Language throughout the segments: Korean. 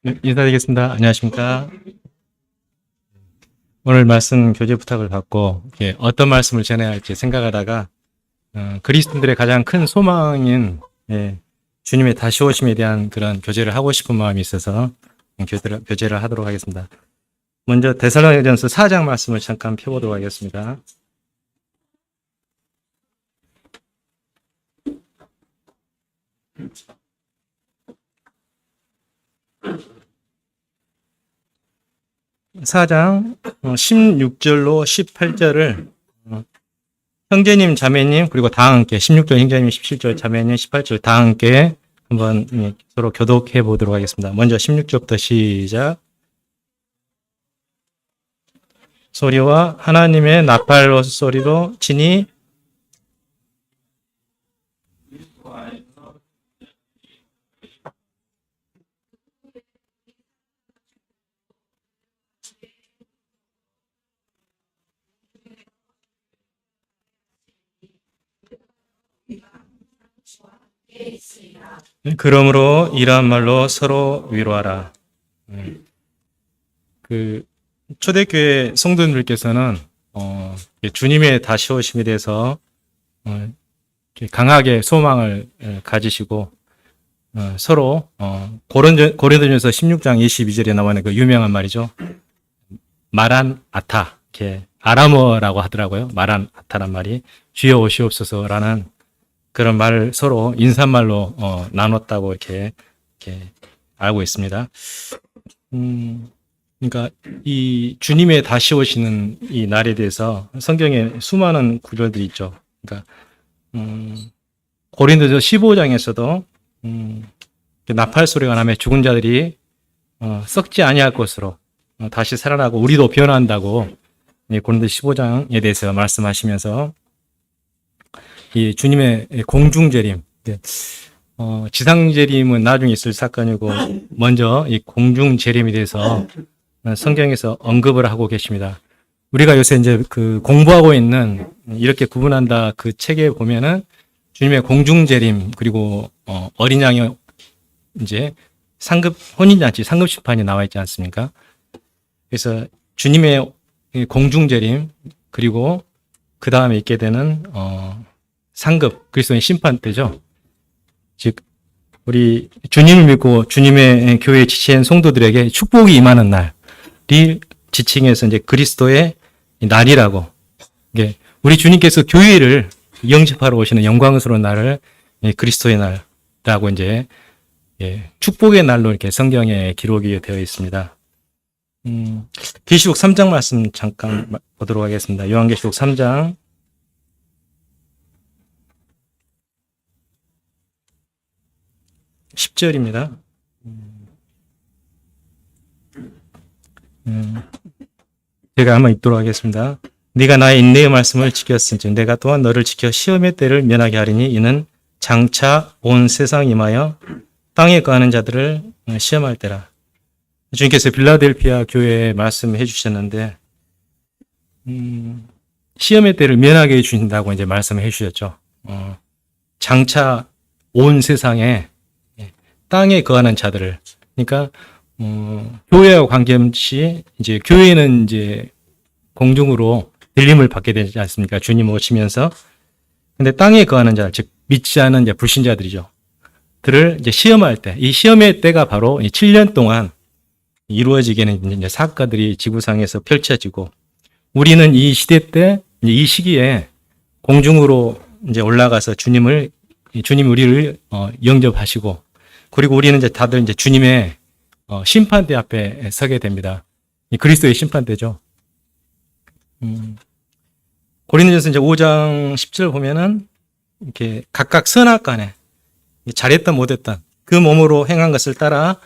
네, 인사드리겠습니다. 안녕하십니까. 오늘 말씀 교재 부탁을 받고 어떤 말씀을 전해야 할지 생각하다가 그리스도인들의 가장 큰 소망인 주님의 다시 오심에 대한 그런 교제를 하고 싶은 마음이 있어서 교제를 하도록 하겠습니다. 먼저 데살로니가전서 4장 말씀을 잠깐 펴보도록 하겠습니다. 사장 16절로 18절을 형제님, 자매님, 그리고 다 함께 16절 형제님, 17절 자매님, 18절 다 함께 한번 서로 교독해 보도록 하겠습니다. 먼저 16절부터 시작. 소리와 하나님의 나팔 소리로 치니 그러므로 이러한 말로 서로 위로하라. 그 초대교회 성도님들께서는 주님의 다시 오심에 대해서 강하게 소망을 가지시고 서로 고린도전서 16장 22절에 나오는 그 유명한 말이죠. 마란 아타, 이렇게 아람어라고 하더라고요. 마란 아타란 말이 주여 오시옵소서라는 그런 말을 서로 인사말로 나눴다고 이렇게 알고 있습니다. 그러니까 이 주님의 다시 오시는 이 날에 대해서 성경에 수많은 구절들이 있죠. 그러니까 고린도서 15장에서도 나팔 소리가 나면 죽은 자들이 썩지 아니할 것으로 다시 살아나고 우리도 변화한다고 고린도 15장에 대해서 말씀하시면서 이 주님의 공중재림, 지상재림은 나중에 있을 사건이고 먼저 이 공중재림에 대해서 성경에서 언급을 하고 계십니다. 우리가 요새 이제 그 공부하고 있는 이렇게 구분한다 그 책에 보면은 주님의 공중재림 그리고 어린 양의 이제 상급 혼인잔치 상급 심판이 나와 있지 않습니까? 그래서 주님의 공중재림 그리고 그 다음에 있게 되는 상급 그리스도의 심판 때죠. 즉 우리 주님을 믿고 주님의 교회에 지친 성도들에게 축복이 임하는 날이 지칭해서 이제 그리스도의 날이라고. 이게 우리 주님께서 교회를 영접하러 오시는 영광스러운 날을 그리스도의 날이라고 이제 축복의 날로 이렇게 성경에 기록이 되어 있습니다. 계시록 3장 말씀 잠깐 보도록 하겠습니다. 요한계시록 3장 10절입니다. 제가 한번 읽도록 하겠습니다. 네가 나의 인내의 말씀을 지켰은즉 내가 또한 너를 지켜 시험의 때를 면하게 하리니 이는 장차 온 세상 임하여 땅에 거하는 자들을 시험할 때라. 주님께서 빌라델피아 교회에 말씀해 주셨는데 시험의 때를 면하게 해 주신다고 이제 말씀해 주셨죠. 장차 온 세상에 땅에 거하는 자들을, 그러니까 교회와 관계없이 이제 교회는 이제 공중으로 들림을 받게 되지 않습니까? 주님 오시면서. 근데 땅에 거하는 자, 즉 믿지 않은 이제 불신자들이죠. 들을 이제 시험할 때, 이 시험의 때가 바로 7년 동안 이루어지게는 이제 사건들이 지구상에서 펼쳐지고, 우리는 이 시대 때, 이 시기에 공중으로 이제 올라가서 주님이 우리를 영접하시고, 그리고 우리는 이제 다들 이제 주님의 심판대 앞에 서게 됩니다. 이 그리스도의 심판대죠. 고린도전서 이제 5장 10절 보면은 이렇게 각각 선악간에 잘했던 못했던 그 몸으로 행한 것을 따라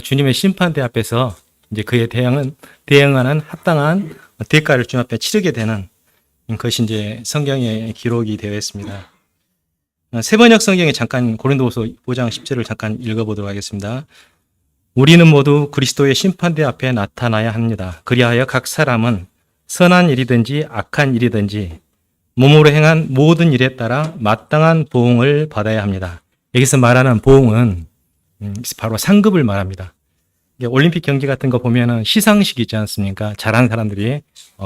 주님의 심판대 앞에서 이제 그에 대응하는 합당한 대가를 주님 앞에 치르게 되는 것이 이제 성경에 기록이 되어 있습니다. 세번역 성경에 잠깐 고린도후서 5장 10절을 잠깐 읽어보도록 하겠습니다. 우리는 모두 그리스도의 심판대 앞에 나타나야 합니다. 그리하여 각 사람은 선한 일이든지 악한 일이든지 몸으로 행한 모든 일에 따라 마땅한 보응을 받아야 합니다. 여기서 말하는 보응은 바로 상급을 말합니다. 이게 올림픽 경기 같은 거 보면은 시상식 있지 않습니까? 잘하는 사람들이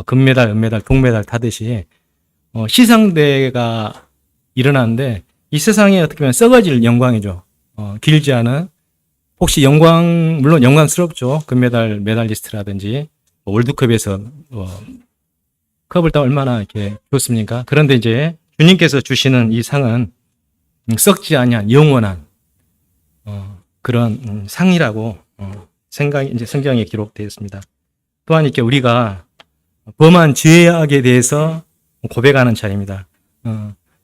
금메달, 은메달, 동메달 타듯이 시상대가 일어나는데 이 세상에 어떻게 보면 썩어질 영광이죠. 길지 않은 혹시 물론 영광스럽죠. 금메달 메달리스트라든지 월드컵에서 컵을 따 얼마나 이렇게 좋습니까? 그런데 이제 주님께서 주시는 이 상은 썩지 아니한 영원한 그런 상이라고 생각이 이제 성경에 기록되어 있습니다. 또한 이렇게 우리가 범한 죄악에 대해서 고백하는 자리입니다.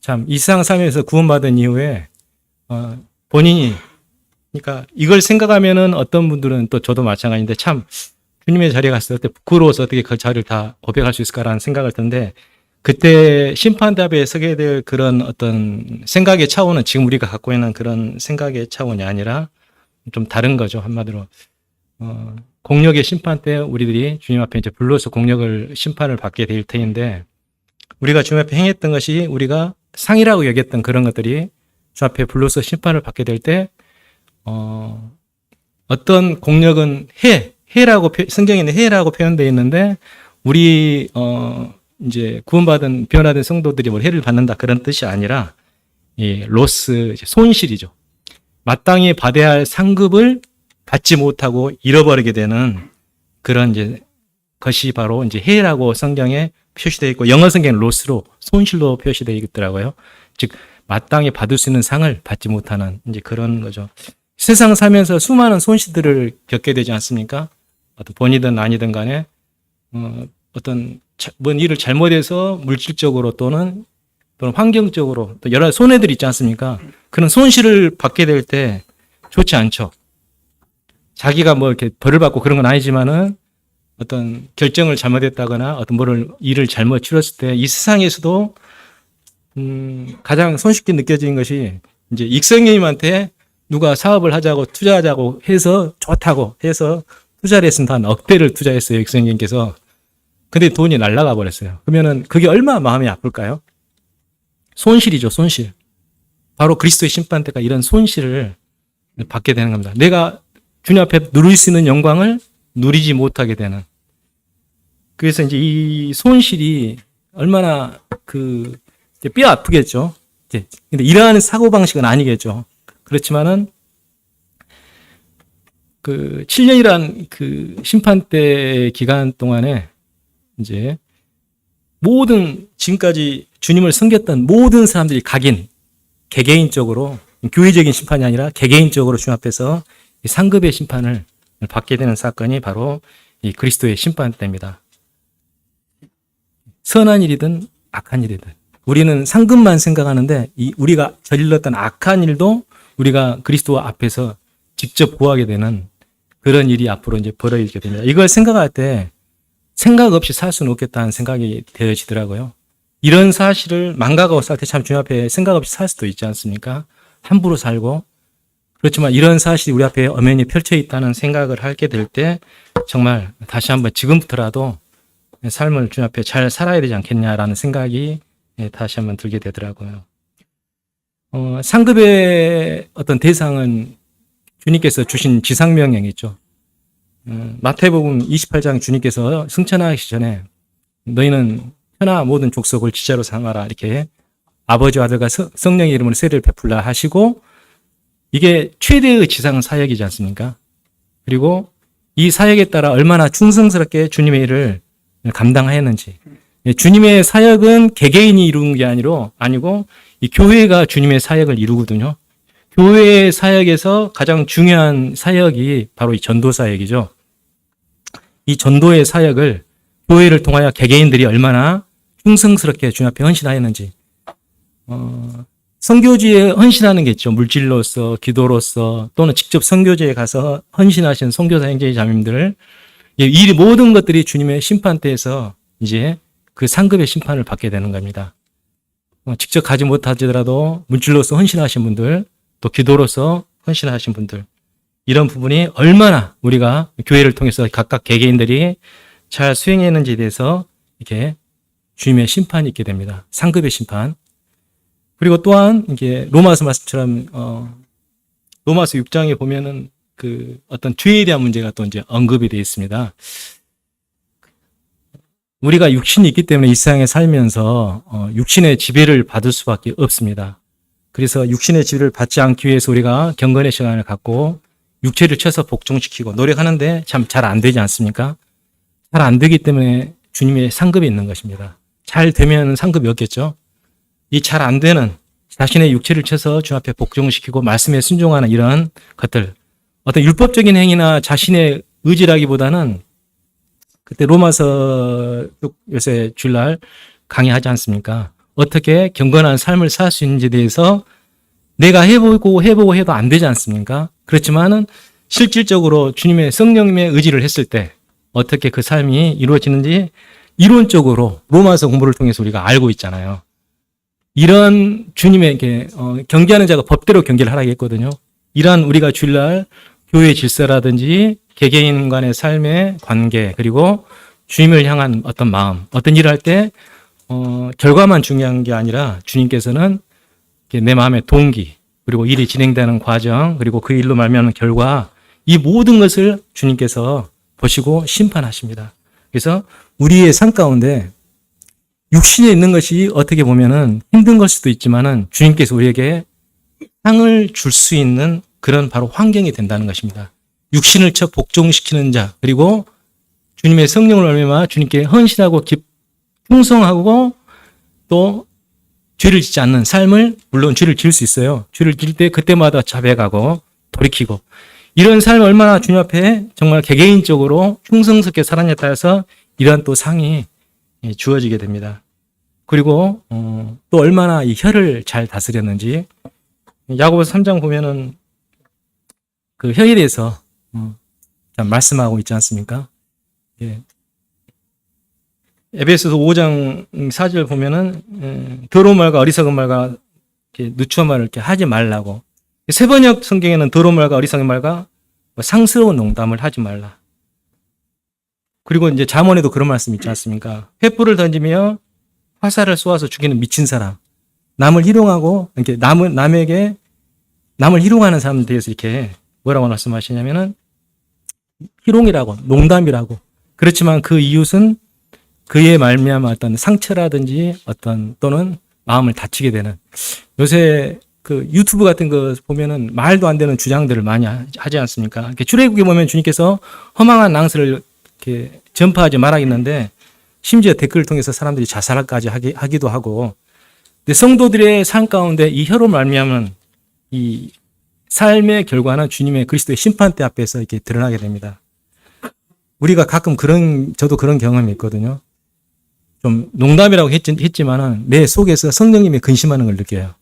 참 이 세상 살면서 구원받은 이후에 본인이 그러니까 이걸 생각하면은 어떤 분들은 또 저도 마찬가지인데 참 주님의 자리에 갔을 때 부끄러워서 어떻게 그 자리를 다 고백할 수 있을까라는 생각을 드는데 그때 심판대 앞에 서게 될 그런 어떤 생각의 차원은 지금 우리가 갖고 있는 그런 생각의 차원이 아니라 좀 다른 거죠. 한마디로 공력의 심판 때 우리들이 주님 앞에 이제 불러서 공력을 심판을 받게 될 터인데 우리가 주님 앞에 행했던 것이 우리가 상이라고 여겼던 그런 것들이 주 앞에 불러서 심판을 받게 될 때 어떤 공력은 해라고 성경에는 해라고 표현되어 있는데 우리 이제 구원받은 변화된 성도들이 뭐 해를 받는다 그런 뜻이 아니라 이 로스 손실이죠. 마땅히 받아야 할 상급을 받지 못하고 잃어버리게 되는 그런 이제 것이 바로 이제 해라고 성경에 표시되어 있고 영어 성경은 로스로 손실로 표시되어 있더라고요. 즉 마땅히 받을 수 있는 상을 받지 못하는 이제 그런 거죠. 세상 살면서 수많은 손실들을 겪게 되지 않습니까? 어떤 본이든 아니든 간에 어떤 뭔 일을 잘못해서 물질적으로 또는 환경적으로 또 여러 손해들이 있지 않습니까? 그런 손실을 받게 될 때 좋지 않죠. 자기가 뭐 이렇게 벌을 받고 그런 건 아니지만은 어떤 결정을 잘못했다거나 어떤 일을 잘못 치렀을 때 이 세상에서도 가장 손쉽게 느껴지는 것이 이제 익성님한테 누가 사업을 하자고 투자하자고 해서 좋다고 해서 투자를 했으면 한 억대를 투자했어요. 익성님께서. 근데 돈이 날아가 버렸어요. 그러면은 그게 얼마나 마음이 아플까요? 손실이죠, 손실. 바로 그리스도의 심판 때가 이런 손실을 받게 되는 겁니다. 내가 주님 앞에 누릴 수 있는 영광을 누리지 못하게 되는. 그래서 이제 이 손실이 얼마나 뼈 아프겠죠. 근데 이러한 사고방식은 아니겠죠. 그렇지만은 7년이란 심판 때 기간 동안에 이제 지금까지 주님을 섬겼던 모든 사람들이 개개인적으로 교회적인 심판이 아니라 개개인적으로 주님 앞에서 상급의 심판을 받게 되는 사건이 바로 이 그리스도의 심판 때입니다. 선한 일이든 악한 일이든 우리는 상급만 생각하는데 우리가 저질렀던 악한 일도 우리가 그리스도 앞에서 직접 구하게 되는 그런 일이 앞으로 이제 벌어지게 됩니다. 이걸 생각할 때 생각 없이 살 수는 없겠다는 생각이 되어지더라고요. 이런 사실을 망각하고 살 때 참 주님 앞에 생각 없이 살 수도 있지 않습니까? 함부로 살고. 그렇지만 이런 사실이 우리 앞에 엄연히 펼쳐 있다는 생각을 하게 될 때 정말 다시 한번 지금부터라도 삶을 주님 앞에 잘 살아야 되지 않겠냐라는 생각이 다시 한번 들게 되더라고요. 상급의 어떤 대상은 주님께서 주신 지상명령이죠. 마태복음 28장 주님께서 승천하시기 전에 너희는 천하 모든 족속을 지자로 삼아라 이렇게 아버지와 아들과 성령의 이름으로 세례를 베풀라 하시고 이게 최대의 지상 사역이지 않습니까? 그리고 이 사역에 따라 얼마나 충성스럽게 주님의 일을 감당하였는지 주님의 사역은 개개인이 이루는 게 아니고 이 교회가 주님의 사역을 이루거든요. 교회의 사역에서 가장 중요한 사역이 바로 이 전도 사역이죠. 이 전도의 사역을 교회를 통하여 개개인들이 얼마나 충성스럽게 주님 앞에 헌신하였는지 선교지에 헌신하는 게 있죠. 물질로서 기도로서 또는 직접 선교지에 가서 헌신하신 선교사 형제 자매님들 이 모든 것들이 주님의 심판대에서 이제 그 상급의 심판을 받게 되는 겁니다. 직접 가지 못하더라도 물질로서 헌신하신 분들 또 기도로서 헌신하신 분들 이런 부분이 얼마나 우리가 교회를 통해서 각각 개개인들이 잘 수행했는지에 대해서 이렇게 주님의 심판이 있게 됩니다. 상급의 심판. 그리고 또한 이게 로마서 말씀처럼 로마서 6장에 보면은 그 어떤 죄에 대한 문제가 또 이제 언급이 되어 있습니다. 우리가 육신이 있기 때문에 이 세상에 살면서 육신의 지배를 받을 수밖에 없습니다. 그래서 육신의 지배를 받지 않기 위해서 우리가 경건의 시간을 갖고 육체를 쳐서 복종시키고 노력하는데 참 잘 안 되지 않습니까? 잘 안 되기 때문에 주님의 상급이 있는 것입니다. 잘 되면 상급이 없겠죠? 이 잘 안 되는 자신의 육체를 쳐서 주 앞에 복종시키고 말씀에 순종하는 이런 것들, 어떤 율법적인 행위나 자신의 의지라기보다는 그때 로마서 요새 주일날 강의하지 않습니까? 어떻게 경건한 삶을 살 수 있는지에 대해서 내가 해보고 해도 안 되지 않습니까? 그렇지만은 실질적으로 주님의 성령님의 의지를 했을 때 어떻게 그 삶이 이루어지는지 이론적으로 로마서 공부를 통해서 우리가 알고 있잖아요. 이런 주님에게 경계하는 자가 법대로 경계를 하라고 했거든요. 이러한 우리가 주일날 교회 질서라든지 개개인 간의 삶의 관계, 그리고 주님을 향한 어떤 마음, 어떤 일을 할 때 결과만 중요한 게 아니라 주님께서는 내 마음의 동기, 그리고 일이 진행되는 과정, 그리고 그 일로 말미암은 결과, 이 모든 것을 주님께서 보시고 심판하십니다. 그래서 우리의 삶 가운데 육신에 있는 것이 어떻게 보면은 힘든 걸 수도 있지만은 주님께서 우리에게 상을 줄 수 있는 그런 바로 환경이 된다는 것입니다. 육신을 쳐 복종시키는 자, 그리고 주님의 성령을 얼마나 주님께 헌신하고 충성하고 또 죄를 짓지 않는 삶을, 물론 죄를 지을 수 있어요. 죄를 지을 때 그때마다 자백하고 돌이키고, 이런 삶을 얼마나 주님 앞에 정말 개개인적으로 충성스럽게 살았냐에 따라서 이러한 또 상이 주어지게 됩니다. 그리고 또 얼마나 이 혀를 잘 다스렸는지, 야고보서 3장 보면은 그 혀에 대해서 말씀하고 있지 않습니까? 예. 에베소서 5장 4절 보면은 더러운 말과 어리석은 말과 누추한 말을 이렇게 하지 말라고. 세번역 성경에는 더러운 말과 어리석은 말과 상스러운 농담을 하지 말라. 그리고 이제 잠언에도 그런 말씀 있지 않습니까? 횃불을 던지며 화살을 쏘아서 죽이는 미친 사람, 남을 희롱하고 이렇게 남을 희롱하는 사람에 대해서 이렇게 뭐라고 말씀하시냐면은 희롱이라고, 농담이라고. 그렇지만 그 이웃은 그의 말미암아 어떤 상처라든지 어떤 또는 마음을 다치게 되는, 요새 그 유튜브 같은 거 보면은 말도 안 되는 주장들을 많이 하지 않습니까? 이렇게 출애굽에 보면 주님께서 허망한 낭설을 이렇게 전파하지 말아야겠는데 심지어 댓글을 통해서 사람들이 자살까지 하기도 하고. 근데 성도들의 삶 가운데 이 혀로 말미암은 이 삶의 결과는 주님의 그리스도의 심판대 앞에서 이렇게 드러나게 됩니다. 우리가 가끔 저도 그런 경험이 있거든요. 좀 농담이라고 했지만은 내 속에서 성령님이 근심하는 걸 느껴요.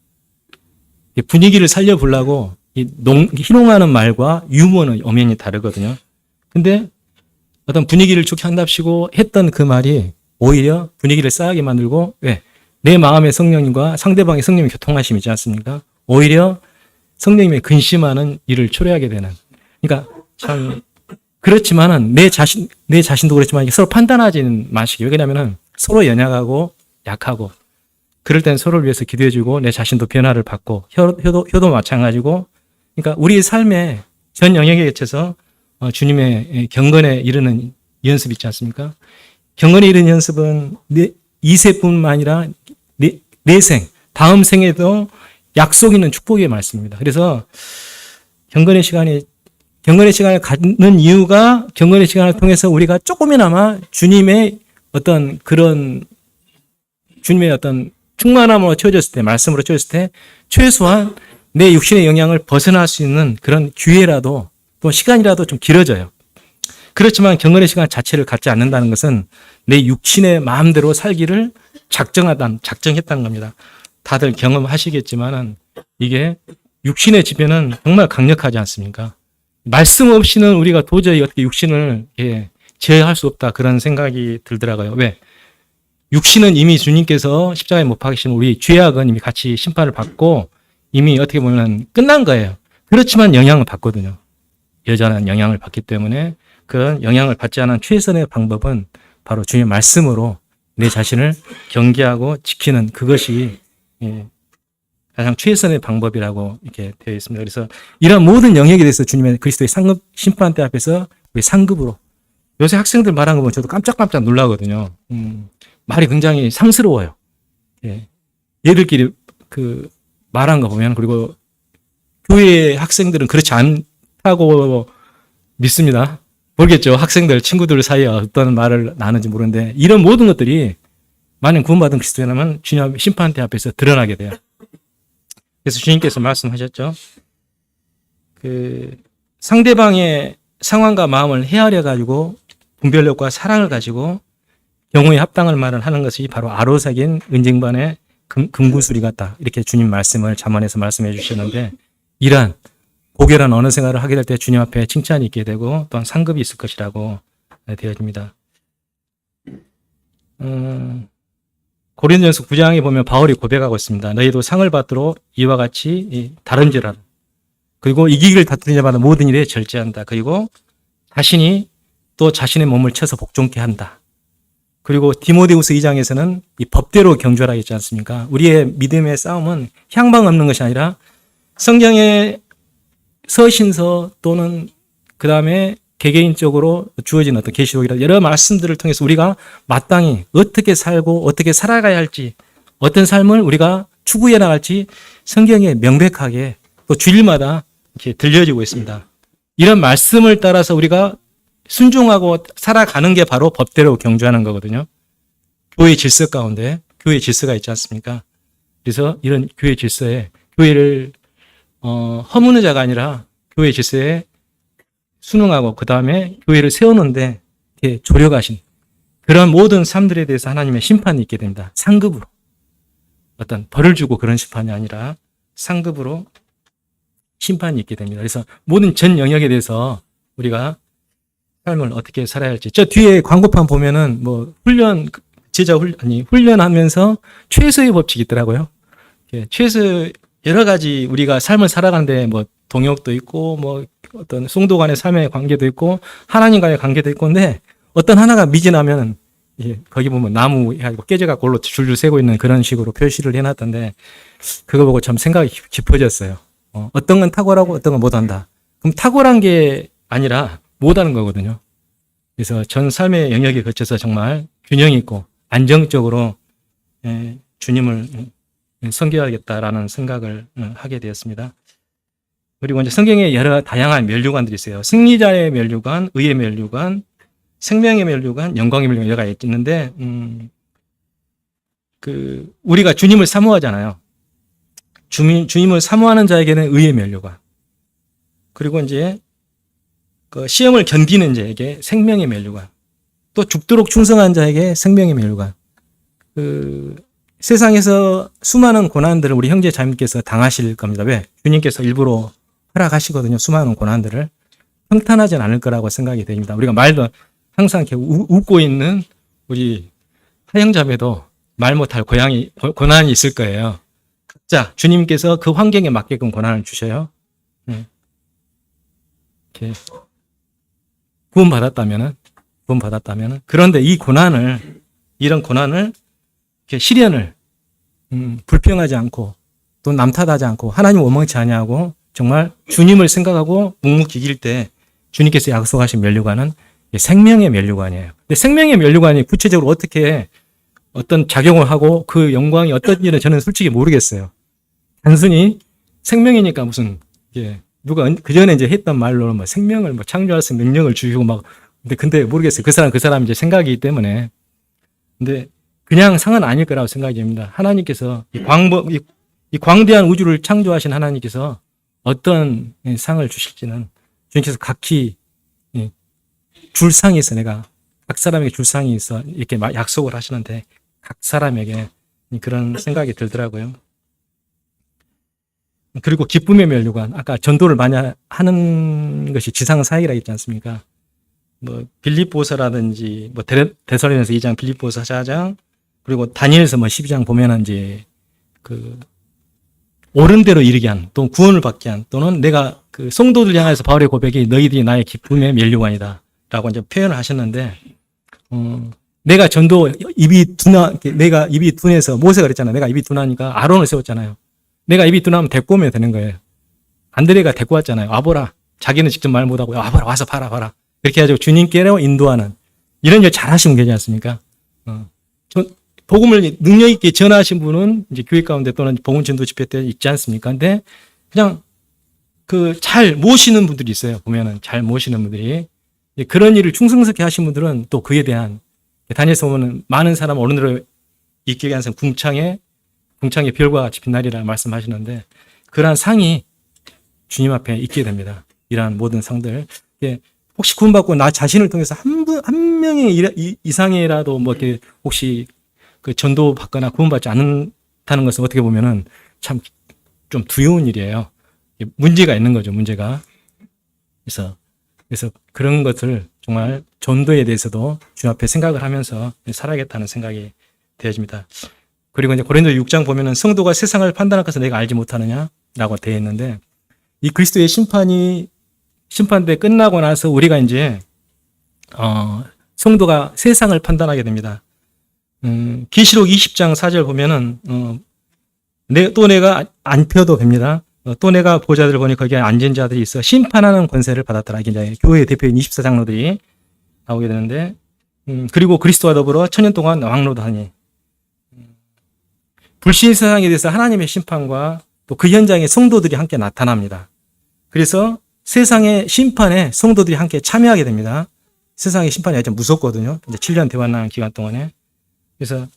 분위기를 살려보려고 희롱하는 말과 유머는 엄연히 다르거든요. 근데 어떤 분위기를 좋게 한답시고 했던 그 말이 오히려 분위기를 싸하게 만들고, 왜? 내 마음의 성령님과 상대방의 성령님의 교통하심이 있지 않습니까? 오히려 성령님의 근심하는 일을 초래하게 되는. 그러니까 참 그렇지만은 내 자신도 그렇지만 서로 판단하지는 마시기. 왜냐면은 서로 연약하고 약하고, 그럴 땐 서로를 위해서 기도해주고 내 자신도 변화를 받고, 혀도 마찬가지고. 그러니까 우리의 삶의 전 영역에 거쳐서 주님의 경건에 이르는 연습이 있지 않습니까? 경건에 이르는 연습은 이 세뿐만 아니라 내 생, 다음 생에도 약속 있는 축복의 말씀입니다. 그래서 경건의 시간을 갖는 이유가, 경건의 시간을 통해서 우리가 조금이나마 주님의 어떤 충만함으로 채워졌을 때, 말씀으로 채워졌을 때 최소한 내 육신의 영향을 벗어날 수 있는 그런 기회라도, 또 시간이라도 좀 길어져요. 그렇지만 경건의 시간 자체를 갖지 않는다는 것은 내 육신의 마음대로 살기를 작정했다는 겁니다. 다들 경험하시겠지만은 이게 육신의 지배는 정말 강력하지 않습니까? 말씀 없이는 우리가 도저히 어떻게 육신을 제어할 수 없다, 그런 생각이 들더라고요. 왜? 육신은 이미 주님께서 십자가에 못 박히신 우리 죄악은 이미 같이 심판을 받고 이미 어떻게 보면 끝난 거예요. 그렇지만 영향을 받거든요. 여전한 영향을 받기 때문에 그런 영향을 받지 않은 최선의 방법은 바로 주님의 말씀으로 내 자신을 경계하고 지키는, 그것이 가장 최선의 방법이라고 이렇게 되어 있습니다. 그래서 이런 모든 영역에 대해서 주님의 그리스도의 상급 심판대 앞에서 우리 상급으로 요새 학생들 말한 거 보면 저도 깜짝깜짝 놀라거든요. 말이 굉장히 상스러워요. 예. 얘들끼리 그 말한 거 보면 그리고 교회 학생들은 그렇지 않다고 믿습니다. 모르겠죠. 학생들 친구들 사이에 어떤 말을 나누는지 모르는데 이런 모든 것들이 만약 구원받은 그리스도인이라면 주님 심판대 앞에서 드러나게 돼요. 그래서 주님께서 말씀하셨죠. 그 상대방의 상황과 마음을 헤아려 가지고 분별력과 사랑을 가지고 경우에 합당할 말을 하는 것이 바로 아로삭인 은쟁반의 금구슬이 같다. 이렇게 주님 말씀을 잠언에서 말씀해 주셨는데 이러한 고결한 언어 생활을 하게 될 때 주님 앞에 칭찬이 있게 되고 또한 상급이 있을 것이라고 되어집니다. 고린도전서 9장에 보면 바울이 고백하고 있습니다. 너희도 상을 받도록 이와 같이 다른지라. 그리고 이기기를 다투는 자마다 모든 일에 절제한다. 그리고 자신이 또 자신의 몸을 쳐서 복종케 한다. 그리고 디모데후서 2장에서는 이 법대로 경주하라 했지 않습니까? 우리의 믿음의 싸움은 향방 없는 것이 아니라 성경의 서신서 또는 그 다음에 개개인적으로 주어진 어떤 계시록이라 여러 말씀들을 통해서 우리가 마땅히 어떻게 살고 어떻게 살아가야 할지 어떤 삶을 우리가 추구해 나갈지 성경에 명백하게 또 주일마다 이렇게 들려지고 있습니다. 이런 말씀을 따라서 우리가 순종하고 살아가는 게 바로 법대로 경주하는 거거든요. 교회 질서 가운데 교회 질서가 있지 않습니까? 그래서 이런 교회 질서에 교회를 허무는 자가 아니라 교회 질서에 순응하고 그 다음에 교회를 세우는데 조력하신 그런 모든 삶들에 대해서 하나님의 심판이 있게 됩니다. 상급으로. 어떤 벌을 주고 그런 심판이 아니라 상급으로 심판이 있게 됩니다. 그래서 모든 전 영역에 대해서 우리가 삶을 어떻게 살아야 할지. 저 뒤에 광고판 보면은 뭐 훈련하면서 최소의 법칙이 있더라고요. 최소 여러 가지 우리가 삶을 살아가는데 뭐 동역도 있고 뭐 어떤 성도 간의 삶의 관계도 있고 하나님과의 관계도 있고 근데 어떤 하나가 미진하면 거기 보면 나무 해가지고 깨져갖고 골로 줄줄 세고 있는 그런 식으로 표시를 해놨던데 그거 보고 참 생각이 깊어졌어요. 어떤 건 탁월하고 어떤 건 못한다. 그럼 탁월한 게 아니라 못하는 거거든요. 그래서 전 삶의 영역에 거쳐서 정말 균형 있고 안정적으로 주님을 섬겨야겠다라는 생각을 하게 되었습니다. 그리고 이제 성경에 여러 다양한 면류관들이 있어요. 승리자의 면류관, 의의 면류관, 생명의 면류관, 영광의 면류관 여러 가지 있는데 우리가 주님을 사모하잖아요. 주님을 사모하는 자에게는 의의 면류관. 그리고 이제 그 시험을 견디는 자에게 생명의 면류관. 또 죽도록 충성한 자에게 생명의 면류관. 세상에서 수많은 고난들을 우리 형제 자매님께서 당하실 겁니다. 왜? 주님께서 일부러 허락하시거든요. 수많은 고난들을. 평탄하진 않을 거라고 생각이 됩니다. 우리가 말도 항상 이렇게 웃고 있는 우리 하영자매도 말 못할 고난이 있을 거예요. 자, 주님께서 그 환경에 맞게끔 고난을 주셔요. 이렇게 구원받았다면은. 그런데 이런 고난을, 이렇게 시련을, 불평하지 않고, 또 남 탓하지 않고, 하나님 원망치 아니하고, 정말 주님을 생각하고 묵묵히 이길 때 주님께서 약속하신 면류관은 생명의 면류관이에요. 근데 생명의 면류관이 구체적으로 어떤 작용을 하고 그 영광이 어떤 일은 저는 솔직히 모르겠어요. 단순히 생명이니까 무슨, 누가 그전에 이제 했던 말로는 뭐 생명을 뭐 창조할 수 있는 능력을 주시고 막, 근데 모르겠어요. 그 사람 이제 생각이기 때문에. 근데 그냥 상은 아닐 거라고 생각이 됩니다. 하나님께서 이 광대한 우주를 창조하신 하나님께서 어떤 상을 주실지는 주님께서 각기 줄 상이 있어. 각 사람에게 줄 상이 있어. 이렇게 약속을 하시는데 각 사람에게 그런 생각이 들더라고요. 그리고 기쁨의 면류관. 아까 전도를 많이 하는 것이 지상사역이라 했지 않습니까? 뭐 빌립보서라든지 뭐 데살로니가서 2장, 빌립보서 4장, 그리고 다니엘서 뭐 12장 보면은 이제 옳은 대로 이르게 한, 또 구원을 받게 한, 또는 내가 그 성도들 향해서 바울의 고백이 너희들이 나의 기쁨의 면류관이다 라고 이제 표현을 하셨는데, 내가 전도 내가 입이 둔해서 모세가 그랬잖아요. 내가 입이 둔하니까 아론을 세웠잖아요. 내가 입이 뚜나면 데리고 오면 되는 거예요. 안드레가 데리고 왔잖아요. 와보라. 자기는 직접 말 못하고 와보라. 와서 봐라. 이렇게 해가지고 주님께로 인도하는 이런 일 잘하시면 되지 않습니까? 복음을 능력 있게 전하신 분은 이제 교회 가운데 또는 복음 전도 집회 때 있지 않습니까? 근데 그냥 그 잘 모시는 분들이 있어요. 보면은 잘 모시는 분들이 그런 일을 충성스럽게 하신 분들은 또 그에 대한 다니엘서 보면은 많은 사람 어른으로 있게 하는 궁창의 별과 같이 빛나리라 말씀하시는데 그러한 상이 주님 앞에 있게 됩니다. 이러한 모든 상들. 혹시 구원받고 나 자신을 통해서 한 명의 이상이라도 뭐 이렇게 혹시 그 전도 받거나 구원받지 않는다는 것은 어떻게 보면은 참 좀 두려운 일이에요. 문제가 있는 거죠, 문제가. 그래서 그런 것을 정말 전도에 대해서도 주님 앞에 생각을 하면서 살아야겠다는 생각이 되어집니다. 그리고 이제 고린도 6장 보면은 성도가 세상을 판단할 것을 내가 알지 못하느냐라고 되어 있는데 이 그리스도의 심판대 끝나고 나서 우리가 이제 성도가 세상을 판단하게 됩니다. 계시록 20장 4절 보면은 또 내가 안 펴도 됩니다. 또 내가 보좌들을 보니 거기에 앉은 자들이 있어 심판하는 권세를 받았더라. 이게 교회 대표인 24장로들이 나오게 되는데 그리고 그리스도와 더불어 천년 동안 왕노도 하니 불신 세상에 대해서 하나님의 심판과 또 그 현장에 성도들이 함께 나타납니다. 그래서 세상의 심판에 성도들이 함께 참여하게 됩니다. 세상의 심판이 좀 무섭거든요. 이제 7년 대환란 기간 동안에. 그래서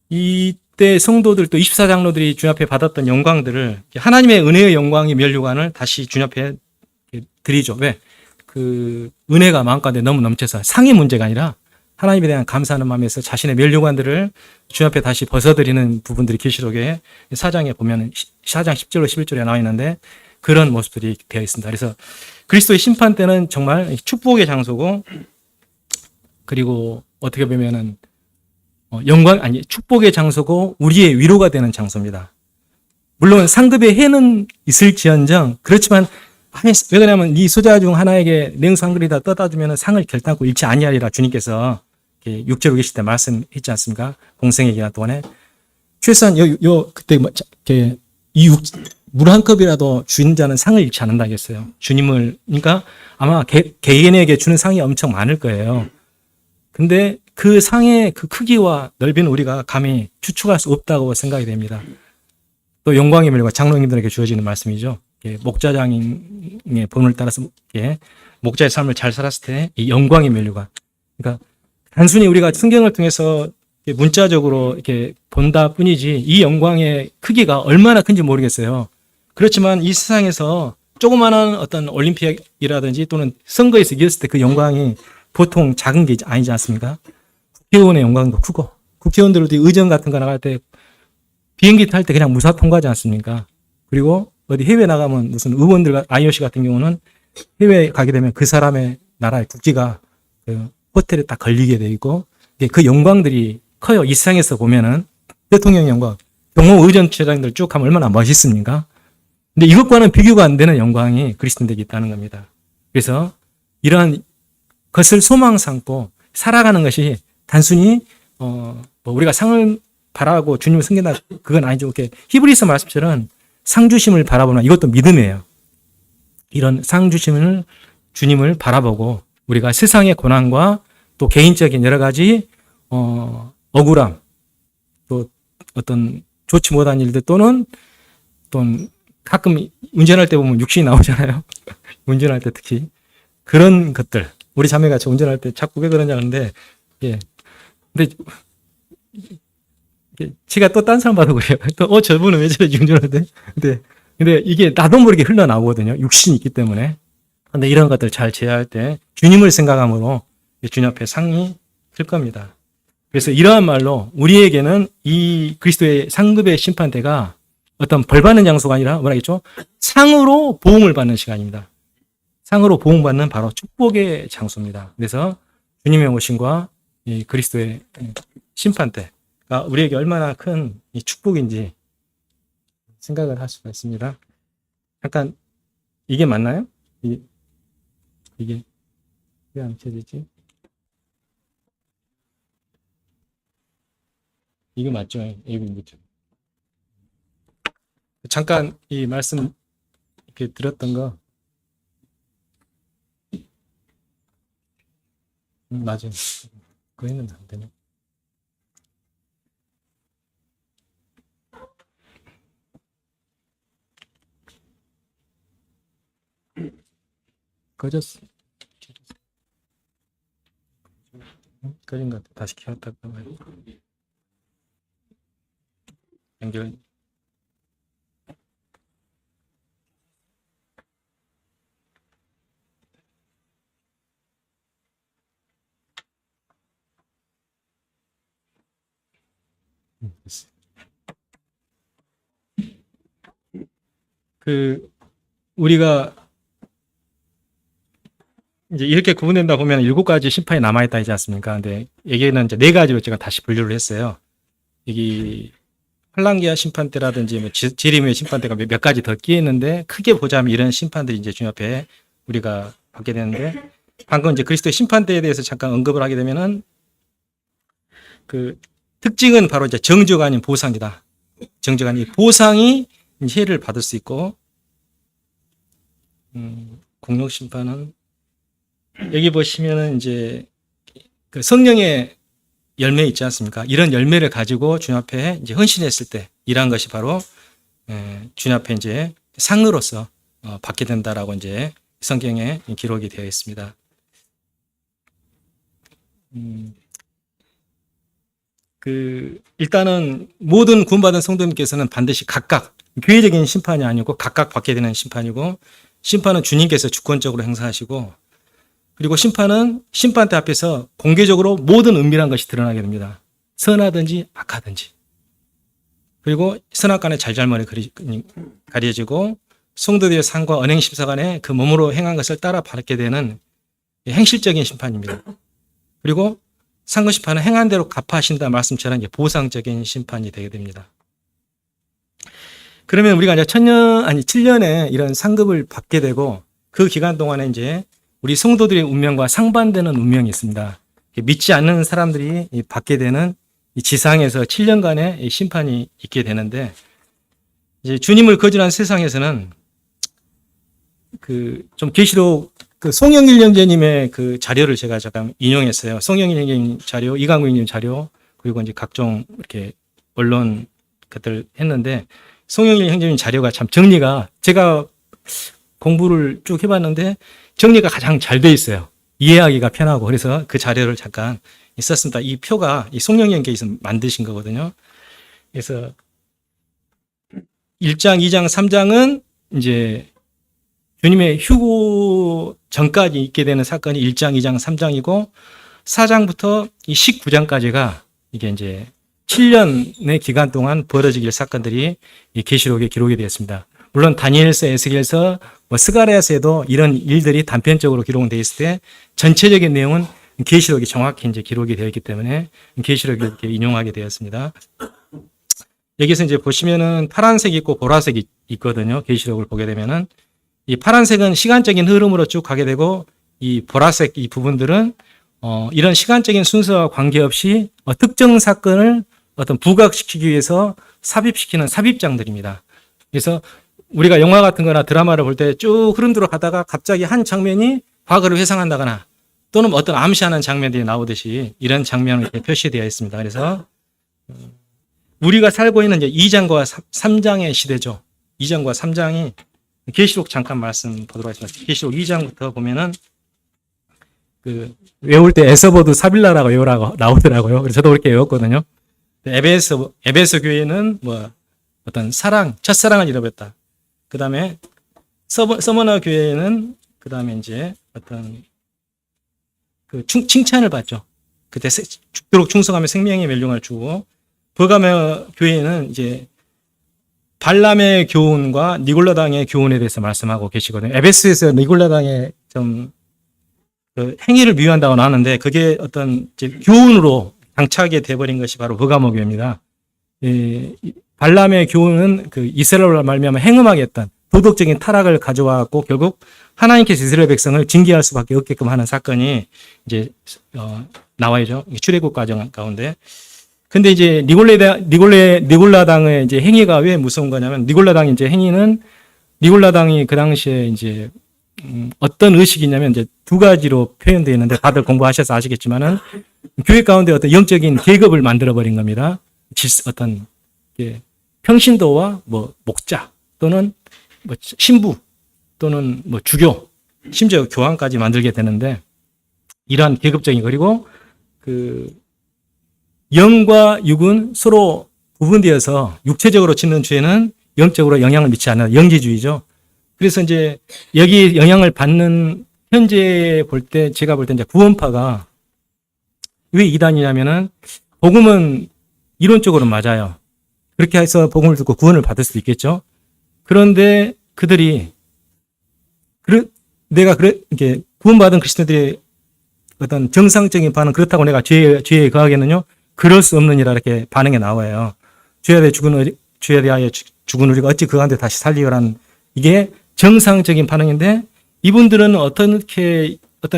이때 성도들 또 24장로들이 주님 앞에 받았던 영광들을 하나님의 은혜의 영광이 면류관을 다시 주님 앞에 드리죠. 왜? 그 은혜가 마음가운데 너무 넘쳐서 상의 문제가 아니라 하나님에 대한 감사하는 마음에서 자신의 면류관들을 주님 앞에 다시 벗어드리는 부분들이 계시록에 4장에 보면 4장 10절로 11절에 나와 있는데 그런 모습들이 되어 있습니다. 그래서 그리스도의 심판 때는 정말 축복의 장소고 그리고 어떻게 보면은 축복의 장소고 우리의 위로가 되는 장소입니다. 물론 상급의 해는 있을지언정 그렇지만 왜 그러냐면 이 소자 중 하나에게 냉수 한 그릇 다 떠다 주면 상을 결단코 잃지 아니하리라 주님께서 육체로 계실 때 말씀했지 않습니까? 공생의 기간 동안에 최소한 그때 물 한 컵이라도 주인 자는 상을 잃지 않는다 했어요. 주님을 그러니까 아마 개인에게 주는 상이 엄청 많을 거예요. 근데 그 상의 그 크기와 넓이는 우리가 감히 추측할 수 없다고 생각이 됩니다. 또 영광의 멸과 장로님들에게 주어지는 말씀이죠. 목자장의 본을 따라서 목자의 삶을 잘 살았을 때 이 영광의 멸류관. 그러니까 단순히 우리가 성경을 통해서 문자적으로 이렇게 본다 뿐이지 이 영광의 크기가 얼마나 큰지 모르겠어요. 그렇지만 이 세상에서 조그마한 어떤 올림픽이라든지 또는 선거에서 이겼을 때 그 영광이 보통 작은 게 아니지 않습니까? 국회의원의 영광도 크고 국회의원들도 의정 같은 거 나갈 때 비행기 탈 때 그냥 무사 통과하지 않습니까? 그리고 어디 해외 나가면 무슨 의원들 IOC 같은 경우는 해외에 가게 되면 그 사람의 나라의 국기가 그 호텔에 딱 걸리게 돼 있고 그 영광들이 커요. 이 세상에서 보면은 대통령 영광, 경호 의전처장들 쭉 하면 얼마나 멋있습니까? 근데 이것과는 비교가 안 되는 영광이 그리스도인에게 있다는 겁니다. 그래서 이러한 것을 소망 삼고 살아가는 것이 단순히 우리가 상을 바라고 주님을 섬긴다 그건 아니죠. 이렇게 히브리서 말씀처럼 상 주심을 바라보는 이것도 믿음이에요. 이런 상 주심을 주님을 바라보고 우리가 세상의 고난과 또 개인적인 여러 가지 억울함 또 어떤 좋지 못한 일들 또는 가끔 운전할 때 보면 육신이 나오잖아요. 운전할 때 특히 그런 것들 우리 자매가 저 운전할 때 자꾸 왜 그러냐 하는데 근데 지가 또 딴 사람 봐도 그래요. 또 저분은 왜 저러지 운전할 때 근데 이게 나도 모르게 흘러나오거든요. 육신이 있기 때문에. 근데 이런 것들 잘 제어할 때 주님을 생각함으로 주님 앞에 상이 클 겁니다. 그래서 이러한 말로 우리에게는 이 그리스도의 상급의 심판대가 어떤 벌받는 장소가 아니라 뭐라겠죠? 상으로 보응을 받는 시간입니다. 상으로 보응받는 바로 축복의 장소입니다. 그래서 주님의 오심과 이 그리스도의 심판대가 우리에게 얼마나 큰 이 축복인지 생각을 할 수가 있습니다. 잠깐 이게 맞나요? 이게 왜 안 켜지지? 이거 맞죠? 에이블 밑에. 잠깐 이 말씀 이렇게 들었던 거 맞아요. 그거 했는데 안 되네. 꺼졌어. 꺼진 것 같아. 다시 켜었다가 연결. 됐어요. 우리가 이제 이렇게 구분된다 보면 7가지 심판이 남아있다 하지 않습니까? 근데 여기에는 이제 4가지로 제가 다시 분류를 했어요. 여기 환란기아 심판 때라든지 뭐 재림의 심판 때가 몇 가지 더 끼었는데 크게 보자면 이런 심판들이 이제 주님 앞에 우리가 받게 되는데 방금 이제 그리스도의 심판 때에 대해서 잠깐 언급을 하게 되면은 그 특징은 바로 이제 정죄가 아닌 보상이다. 정죄가 아닌 보상이 해를 받을 수 있고 공력 심판은 여기 보시면은 이제 그 성령의 열매 있지 않습니까? 이런 열매를 가지고 주님 앞에 이제 헌신했을 때 일한 것이 바로 주님 앞에 이제 상으로서 받게 된다라고 이제 성경에 기록이 되어 있습니다. 일단은 모든 구원받은 성도님께서는 반드시 각각 교회적인 심판이 아니고 각각 받게 되는 심판이고 심판은 주님께서 주권적으로 행사하시고 그리고 심판은 심판대 앞에서 공개적으로 모든 은밀한 것이 드러나게 됩니다. 선하든지 악하든지. 그리고 선악간의 잘잘못이 가려지고 성도들의 상과 언행심사 간에 그 몸으로 행한 것을 따라 받게 되는 행실적인 심판입니다. 그리고 상급 심판은 행한 대로 갚아하신다 말씀처럼 이제 보상적인 심판이 되게 됩니다. 그러면 우리가 이제 7년에 이런 상급을 받게 되고 그 기간 동안에 이제 우리 성도들의 운명과 상반되는 운명이 있습니다. 믿지 않는 사람들이 받게 되는 이 지상에서 7년간의 심판이 있게 되는데 이제 주님을 거절한 세상에서는 좀 계시록 송영일 형제님의 그 자료를 제가 잠깐 인용했어요. 송영일 형제님 자료, 이강구 형님 자료, 그리고 이제 각종 이렇게 언론 것들 했는데 송영일 형제님 자료가 참 정리가 제가 공부를 쭉 해봤는데 정리가 가장 잘 돼 있어요. 이해하기가 편하고 그래서 그 자료를 잠깐 썼습니다. 이 표가 이 송영일 형께서 만드신 거거든요. 그래서 1장, 2장, 3장은 이제 주님의 휴고 전까지 있게 되는 사건이 1장, 2장, 3장이고 4장부터 이 19장까지가 이게 이제 7년의 기간 동안 벌어지길 사건들이 이 계시록에 기록이 되었습니다. 물론 다니엘서, 에스겔서, 스가랴서에도 이런 일들이 단편적으로 기록되어 있을 때 전체적인 내용은 계시록이 정확히 이제 기록이 되어 있기 때문에 계시록을 이렇게 인용하게 되었습니다. 여기서 이제 보시면은 파란색이 있고 보라색이 있거든요. 계시록을 보게 되면은 이 파란색은 시간적인 흐름으로 쭉 가게 되고 이 보라색 이 부분들은 이런 시간적인 순서와 관계없이 특정 사건을 어떤 부각시키기 위해서 삽입시키는 삽입장들입니다. 그래서 우리가 영화 같은 거나 드라마를 볼 때 쭉 흐름대로 가다가 갑자기 한 장면이 과거를 회상한다거나 또는 어떤 암시하는 장면들이 나오듯이 이런 장면이 이렇게 표시되어 있습니다. 그래서 우리가 살고 있는 이제 2장과 3장의 시대죠. 2장과 3장이 계시록 잠깐 말씀 보도록 하겠습니다. 계시록 2장부터 보면은 외울 때 에서보드 사빌라라고 외우라고 나오더라고요. 그래서 저도 그렇게 외웠거든요. 에베소 교회는 어떤 첫사랑을 잃어버렸다. 그 다음에 서머나 교회는 그 다음에 이제 어떤 칭찬을 받죠. 그때 죽도록 충성하며 생명의 멸류관을 주고 버가모 교회는 이제 발람의 교훈과 니골라당의 교훈에 대해서 말씀하고 계시거든요. 에베소에서 니골라당의 좀 행위를 미워한다고 나왔는데 그게 어떤 이제 교훈으로 장착이 돼버린 것이 바로 버가모 교회입니다. 발람의 교훈은 이스라엘로 말미암아 행음하겠다는 도덕적인 타락을 가져와갖고 결국 하나님께서 이스라엘 백성을 징계할 수밖에 없게끔 하는 사건이 이제 나와야죠. 출애굽 과정 가운데 근데 이제 니골라당의 이제 행위가 왜 무서운 거냐면, 니골라당의 이제 행위는, 니골라당이 그 당시에 이제 어떤 의식이냐면 이제 두 가지로 표현되어 있는데, 다들 공부하셔서 아시겠지만은 교회 가운데 어떤 영적인 계급을 만들어 버린 겁니다. 어떤 평신도와 뭐 목자 또는 뭐 신부 또는 뭐 주교, 심지어 교황까지 만들게 되는데, 이러한 계급적인, 그리고 그 영과 육은 서로 구분되어서 육체적으로 짓는 죄는 영적으로 영향을 미치지 않는 영지주의죠. 그래서 이제 여기 영향을 받는, 현재 볼 때, 제가 볼 때 이제 구원파가 왜 이단이냐면은, 복음은 이론적으로 맞아요. 그렇게 해서 복음을 듣고 구원을 받을 수도 있겠죠. 그런데 그들이 이렇게 구원받은 그리스도들의 어떤 정상적인 반응, 그렇다고 내가 죄에 거하겠느냐? 그럴 수 없느니라, 이렇게 반응이 나와요. 죄에 대하여 죽은 우리가 어찌 그 가운데 다시 살리요라는, 이게 정상적인 반응인데, 이분들은 어떤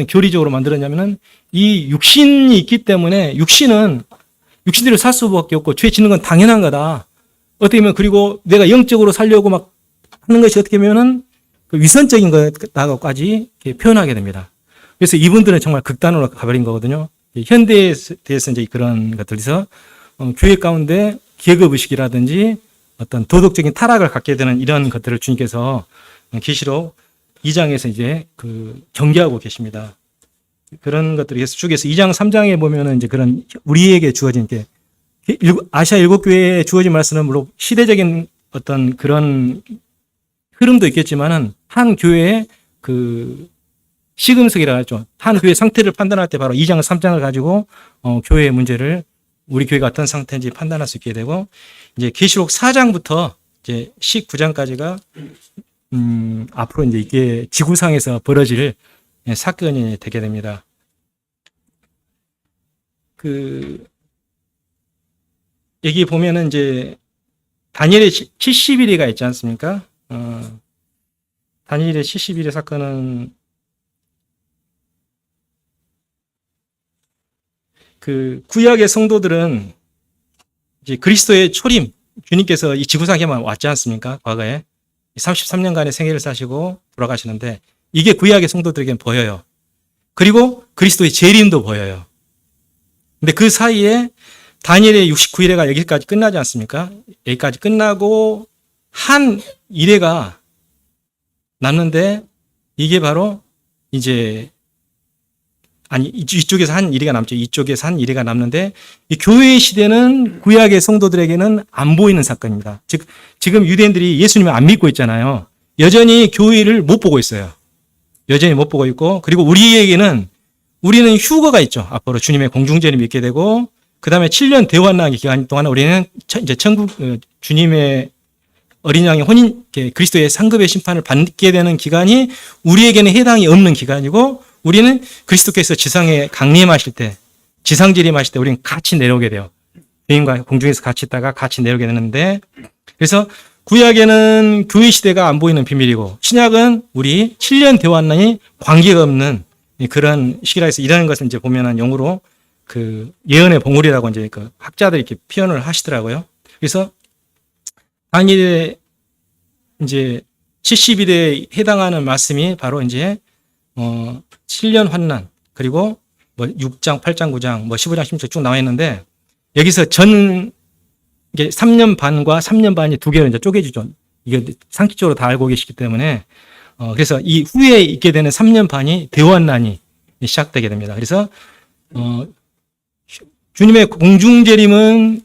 교리적으로 만들었냐면은, 이 육신이 있기 때문에 육신대로 살 수밖에 없고 죄 짓는 건 당연한 거다. 어떻게 보면, 그리고 내가 영적으로 살려고 막 하는 것이 어떻게 보면은 그 위선적인 것다고까지 표현하게 됩니다. 그래서 이분들은 정말 극단으로 가버린 거거든요. 현대에 대해서 이제 그런 것들에서 교회 가운데 계급의식이라든지 어떤 도덕적인 타락을 갖게 되는 이런 것들을 주님께서 계시록 2장에서 이제 경계하고 계십니다. 그런 것들이 주께서 2장, 3장에 보면은 이제 그런 우리에게 주어진 게, 아시아 일곱 교회에 주어진 말씀은 물론 시대적인 어떤 그런 흐름도 있겠지만은, 한 교회의 시금석이라 하죠. 한 교회 상태를 판단할 때 바로 2장, 3장을 가지고 교회의 문제를, 우리 교회가 어떤 상태인지 판단할 수 있게 되고, 이제 계시록 4장부터 이제 19장까지가 앞으로 이제 이게 지구상에서 벌어질 사건이 되게 됩니다. 여기 보면은 이제 다니엘의 70일이가 있지 않습니까? 다니엘의 70일의 사건은 구약의 성도들은 이제 그리스도의 초림, 주님께서 이 지구상에만 왔지 않습니까? 과거에 33년간의 생애를 사시고 돌아가시는데, 이게 구약의 성도들에게는 보여요. 그리고 그리스도의 재림도 보여요. 근데 그 사이에 다니엘의 69일회가 여기까지 끝나지 않습니까? 여기까지 끝나고 한 일회가 남는데, 이게 바로 이제 이쪽에서 한 일회가 남죠. 이쪽에서 한 일회가 남는데, 이 교회의 시대는 구약의 성도들에게는 안 보이는 사건입니다. 즉, 지금 유대인들이 예수님을 안 믿고 있잖아요. 여전히 교회를 못 보고 있어요. 여전히 못 보고 있고, 그리고 우리는 휴거가 있죠. 앞으로 주님의 공중전을 믿게 되고, 그 다음에 7년 대환란 기간 동안 우리는 이제 주님의 어린 양의 그리스도의 상급의 심판을 받게 되는 기간이 우리에게는 해당이 없는 기간이고, 우리는 그리스도께서 지상에 강림하실 때, 지상재림하실 때 우리는 같이 내려오게 돼요. 주님과 공중에서 같이 있다가 같이 내려오게 되는데, 그래서 구약에는 교회 시대가 안 보이는 비밀이고, 신약은 우리 7년 대환란이 관계가 없는 그런 시기라 해서, 이라는 것을 이제 보면은 영어로 예언의 봉우리라고 이제 학자들이 이렇게 표현을 하시더라고요. 그래서 다니엘의 이제 70일에 해당하는 말씀이 바로 이제 7년 환난, 그리고 뭐 6장, 8장, 9장, 뭐 15장, 16장 쭉 나와 있는데, 여기서 이게 3년 반과 3년 반이 두 개로 이제 쪼개지죠. 이게 상식적으로 다 알고 계시기 때문에, 그래서 이 후에 있게 되는 3년 반이 대환난이 시작되게 됩니다. 그래서, 주님의 공중재림은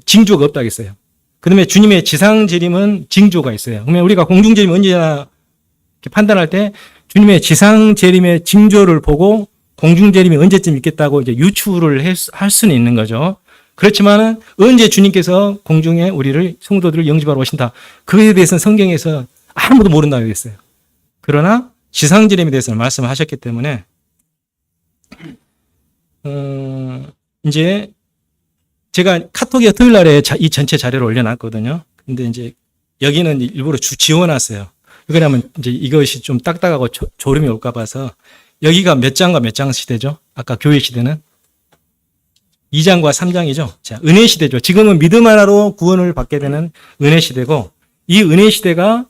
징조가 없다고 했어요. 그 다음에 주님의 지상재림은 징조가 있어요. 그러면 우리가 공중재림 언제나 판단할 때 주님의 지상재림의 징조를 보고 공중재림이 언제쯤 있겠다고 이제 유추를 할 수는 있는 거죠. 그렇지만은 언제 주님께서 공중에 우리를, 성도들을 영접하러 오신다, 그에 대해서는 성경에서 아무도 모른다고 했어요. 그러나 지상재림에 대해서는 말씀하셨기 때문에, 이제 제가 카톡에 토요일 날에 이 전체 자료를 올려놨거든요. 근데 이제 여기는 일부러 지워놨어요. 왜냐하면 이제 이것이 좀 딱딱하고 졸음이 올까 봐서. 여기가 몇 장과 몇 장 시대죠? 아까 교회 시대는 2장과 3장이죠. 자, 은혜 시대죠. 지금은 믿음 하나로 구원을 받게 되는 은혜 시대고, 이 은혜 시대가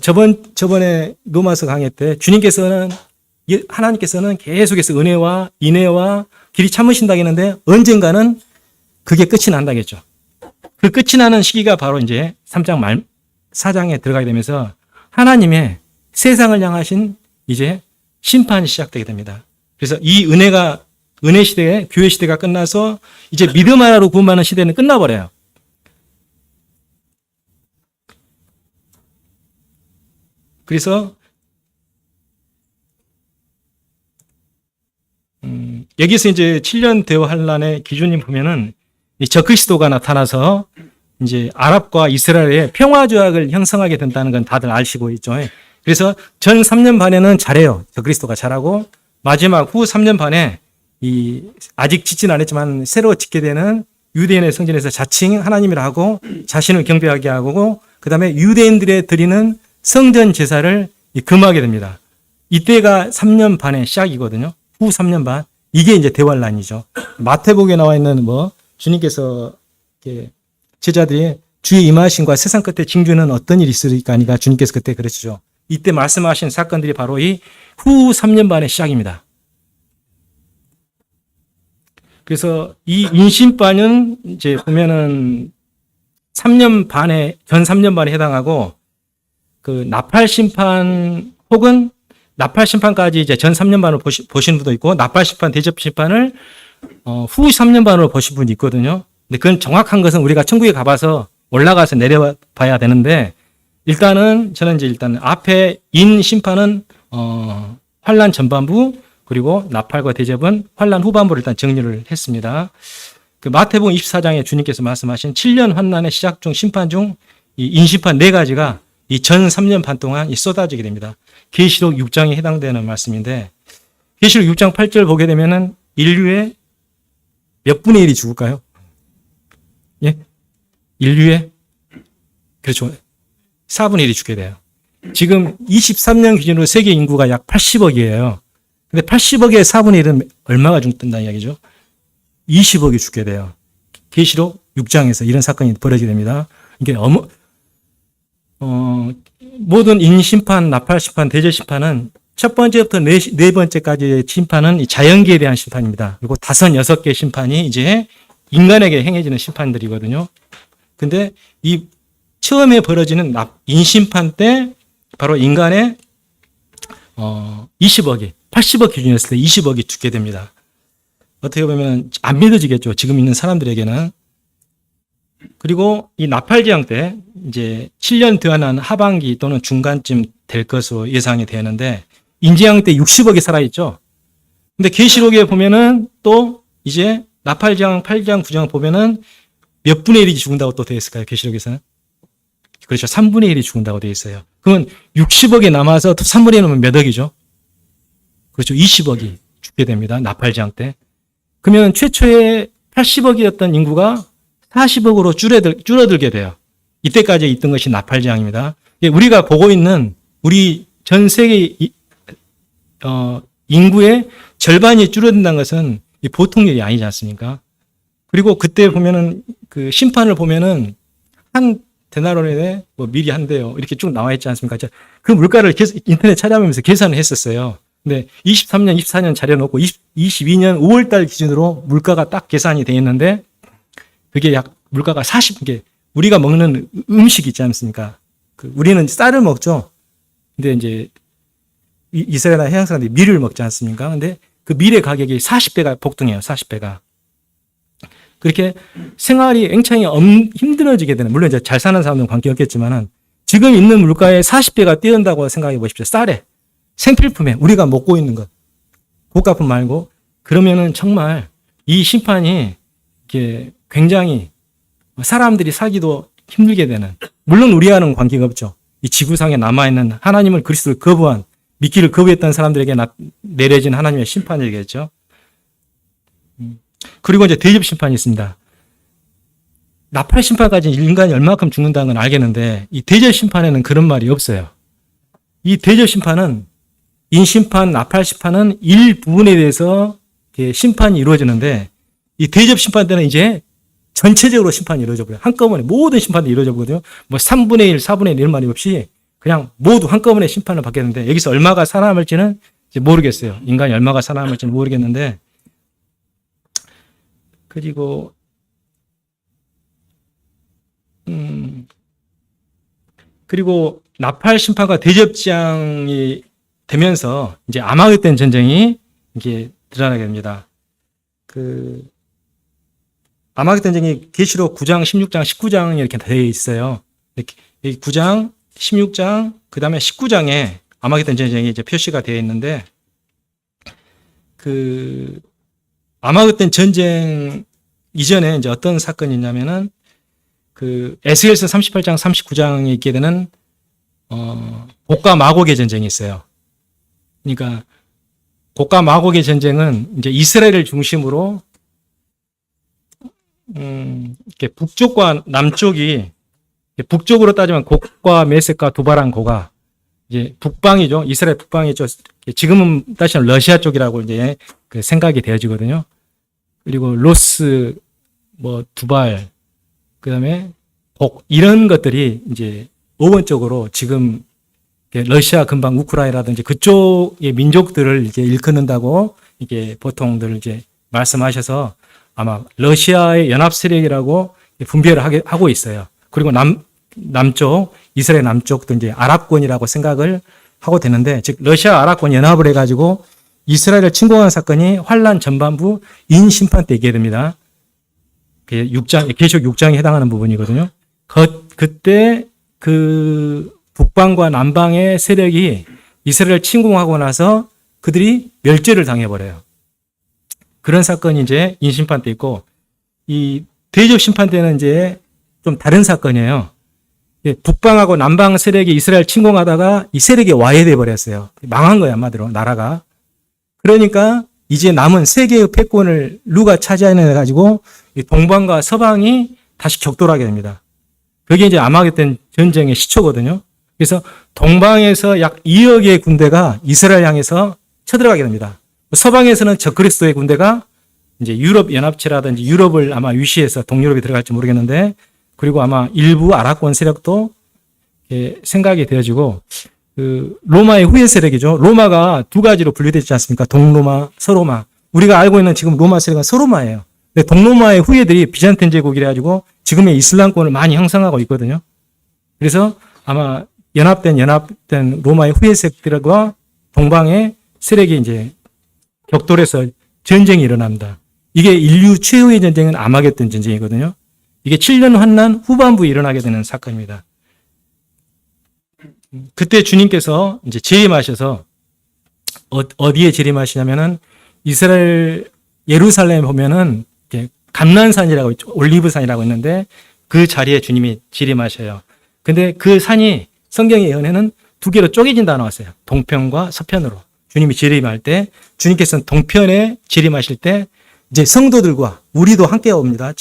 저번에 로마서 강의 때 하나님께서는 계속해서 은혜와 인애와 길이 참으신다 했는데 언젠가는 그게 끝이 난다겠죠. 그 끝이 나는 시기가 바로 이제 3장 4장에 들어가게 되면서 하나님의 세상을 향하신 이제 심판이 시작되게 됩니다. 그래서 이 은혜 시대에 교회 시대가 끝나서 이제 믿음 하나로 구원받는 시대는 끝나버려요. 그래서 여기서 이제 7년 대호 환란의 기준님 보면은 이 적그리스도가 나타나서 이제 아랍과 이스라엘의 평화 조약을 형성하게 된다는 건 다들 아시고 있죠. 그래서 전 3년 반에는 잘해요. 적그리스도가 잘하고 마지막 후 3년 반에 아직 짓진 않았지만 새로 짓게 되는 유대인의 성전에서 자칭 하나님이라 하고 자신을 경배하게 하고 그다음에 유대인들의 드리는 성전 제사를 금하게 됩니다. 이때가 3년 반의 시작이거든요. 후 3년 반. 이게 이제 대환란이죠. 마태복에 나와 있는 주님께서 제자들이 주의 임하신과 세상 끝에 징조는 어떤 일이 있으리까 하니까 주님께서 그때 그러시죠. 이때 말씀하신 사건들이 바로 이 후 3년 반의 시작입니다. 그래서 이 인심반은 이제 보면은 3년 반에, 전 3년 반에 해당하고 그 나팔 심판 혹은 나팔 심판까지 이제 전 3년 반을 보시는 분도 있고 나팔 심판, 대접 심판을 후 3년 반으로 보신 분이 있거든요. 근데 그건 정확한 것은 우리가 천국에 가봐서 올라가서 내려봐야 되는데 일단은 저는 이제 일단 앞에 인 심판은 환란 전반부 그리고 나팔과 대접은 환란 후반부를 일단 정리를 했습니다. 그 마태복음 24장에 주님께서 말씀하신 7년 환란의 시작 중 심판 중 이 인심판 4가지가 이 전 3년 반 동안 쏟아지게 됩니다. 계시록 6장에 해당되는 말씀인데 계시록 6장 8절 보게 되면은 인류의 몇 분의 1이 죽을까요? 예? 인류의 그렇죠. 4분의 1이 죽게 돼요. 지금 23년 기준으로 세계 인구가 약 80억이에요. 근데 80억의 4분의 1은 얼마가 죽는다는 이야기죠? 20억이 죽게 돼요. 계시록 6장에서 이런 사건이 벌어지게 됩니다. 이게 모든 인심판, 나팔심판, 대제심판은 첫 번째부터 네 번째까지의 심판은 자연계에 대한 심판입니다. 그리고 5, 6개 심판이 이제 인간에게 행해지는 심판들이거든요. 근데 이 처음에 벌어지는 인심판 때 바로 인간의 20억이 80억 기준이었을 때 20억이 죽게 됩니다. 어떻게 보면 안 믿어지겠죠. 지금 있는 사람들에게는. 그리고 이 나팔지향 때 이제 7년 되어난 하반기 또는 중간쯤 될 것으로 예상이 되는데 인지향 때 60억이 살아있죠. 근데 계시록에 보면은 또 이제 나팔지향, 8장, 9장 보면은 몇 분의 1이 죽는다고 또 되어 있을까요? 계시록에서는? 그렇죠. 3분의 1이 죽는다고 되어 있어요. 그러면 60억이 남아서 또 3분의 1은 몇 억이죠? 그렇죠. 20억이 죽게 됩니다. 나팔지향 때. 그러면 최초의 80억이었던 인구가 40억으로 줄어들게 돼요. 이때까지 있던 것이 나팔지향입니다. 우리가 보고 있는 우리 전 세계 인구의 절반이 줄어든다는 것은 보통 일이 아니지 않습니까? 그리고 그때 보면은 그 심판을 보면은 한 데나리온에 미리 한대요. 이렇게 쭉 나와 있지 않습니까? 그 물가를 인터넷 찾아보면서 계산을 했었어요. 근데 23년, 24년 자려놓고 22년 5월 달 기준으로 물가가 딱 계산이 돼 있는데 그게 약 물가가 40개. 우리가 먹는 음식 있지 않습니까? 우리는 쌀을 먹죠. 근데 이제 이스라엘이나 해양 사람들이 밀을 먹지 않습니까? 근데 그 밀의 가격이 40배가 폭등해요. 40배가. 그렇게 생활이 굉장히 힘들어지게 되는, 물론 이제 잘 사는 사람들은 관계없겠지만은 지금 있는 물가에 40배가 뛰어든다고 생각해 보십시오. 쌀에, 생필품에, 우리가 먹고 있는 것. 고가품 말고. 그러면은 정말 이 심판이 이게 굉장히 사람들이 살기도 힘들게 되는, 물론 우리와는 관계가 없죠. 이 지구상에 남아있는 하나님을 그리스도를 거부한, 믿기를 거부했던 사람들에게 내려진 하나님의 심판이겠죠. 그리고 이제 대접 심판이 있습니다. 나팔 심판까지 인간이 얼마큼 죽는다는 건 알겠는데 이 대접 심판에는 그런 말이 없어요. 이 대접 심판은 인심판, 나팔 심판은 일부분에 대해서 심판이 이루어지는데 이 대접 심판 때는 이제 전체적으로 심판이 이루어져 버려요. 한꺼번에 모든 심판이 이루어져 버거든요. 뭐 3분의 1, 4분의 1 이런 말이 없이 그냥 모두 한꺼번에 심판을 받겠는데 여기서 얼마가 살아남을지는 이제 모르겠어요. 인간이 얼마가 살아남을지는 모르겠는데 그리고 그리고 나팔 심판과 대접장이 되면서 이제 아마겟돈 전쟁이 이게 드러나게 됩니다. 그 아마겟돈 전쟁이 계시록 9장, 16장, 19장 이렇게 되어 있어요. 이 9장, 16장, 그다음에 19장에 아마겟돈 전쟁이 이제 표시가 되어 있는데 그 아마겟돈 전쟁 이전에 이제 어떤 사건이 있냐면은 그 에스겔서 38장, 39장에 있게 되는 곡과 마곡의 전쟁이 있어요. 그러니까 곡과 마곡의 전쟁은 이제 이스라엘을 중심으로 이렇게 북쪽과 남쪽이 북쪽으로 따지면 곡과 메섹과 두바란 고가 이제 북방이죠. 이스라엘 북방이죠. 지금은 다시는 러시아 쪽이라고 이제 그 생각이 되어지거든요. 그리고 로스, 뭐 두발, 그다음에 곡 이런 것들이 이제 어원적으로 지금 러시아 근방 우크라이나라든지 그쪽의 민족들을 이제 일컫는다고 이게 보통들 이제 말씀하셔서 아마 러시아의 연합 세력이라고 분별을 하고 있어요. 그리고 남쪽 이스라엘 남쪽도 이제 아랍권이라고 생각을 하고 되는데 즉 러시아 아랍권 연합을 해가지고 이스라엘을 침공한 사건이 환란 전반부 인심판 때 있게 됩니다. 계시록 6장에 해당하는 부분이거든요. 그때 그 북방과 남방의 세력이 이스라엘을 침공하고 나서 그들이 멸절을 당해버려요. 그런 사건이 이제 인심판 때 있고, 이 대접 심판 때는 이제 좀 다른 사건이에요. 북방하고 남방 세력이 이스라엘 침공하다가 이 세력이 와해돼 버렸어요. 망한 거야, 한마디로 나라가. 그러니까 이제 남은 세 개의 패권을 누가 차지하느냐 가지고 동방과 서방이 다시 격돌하게 됩니다. 그게 이제 아마겟돈 전쟁의 시초거든요. 그래서 동방에서 약 2억의 군대가 이스라엘 향해서 쳐들어가게 됩니다. 서방에서는 적그리스도의 군대가 이제 유럽 연합체라든지 유럽을 아마 위시해서 동유럽이 들어갈지 모르겠는데, 그리고 아마 일부 아랍권 세력도 생각이 되어지고, 그 로마의 후예 세력이죠. 로마가 두 가지로 분류되지 않습니까? 동로마, 서로마. 우리가 알고 있는 지금 로마 세력은 서로마예요. 근데 동로마의 후예들이 비잔틴 제국이라 가지고 지금의 이슬람권을 많이 형성하고 있거든요. 그래서 아마 연합된 로마의 후예 세력들과 동방의 세력이 이제 격돌해서 전쟁이 일어납니다. 이게 인류 최후의 전쟁은 아마겟돈 전쟁이거든요. 이게 7년 환난 후반부에 일어나게 되는 사건입니다. 그때 주님께서 이제 재림하셔서 어디에 재림하시냐면은 이스라엘 예루살렘에 보면은 감난산이라고 있죠. 올리브산이라고 있는데 그 자리에 주님이 재림하셔요. 근데 그 산이 성경의 예언에는 두 개로 쪼개진다 나왔어요. 동편과 서편으로. 주님이 재림할 때 주님께서는 동편에 재림하실 때 이제 성도들과 우리도 함께 옵니다.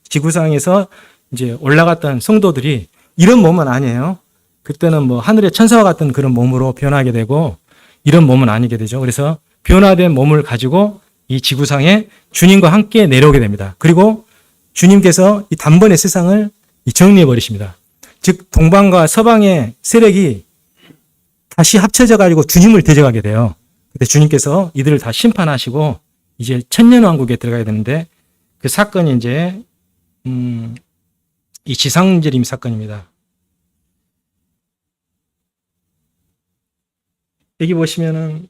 지구상에서 이제 올라갔던 성도들이 이런 몸은 아니에요. 그때는 뭐 하늘의 천사와 같은 그런 몸으로 변하게 되고 이런 몸은 아니게 되죠. 그래서 변화된 몸을 가지고 이 지구상에 주님과 함께 내려오게 됩니다. 그리고 주님께서 이 단번에 세상을 정리해 버리십니다. 즉 동방과 서방의 세력이 다시 합쳐져 가지고 주님을 대적하게 돼요. 그때 주님께서 이들을 다 심판하시고 이제 천년왕국에 들어가야 되는데 그 사건이 이제 이 지상재림 사건입니다. 여기 보시면은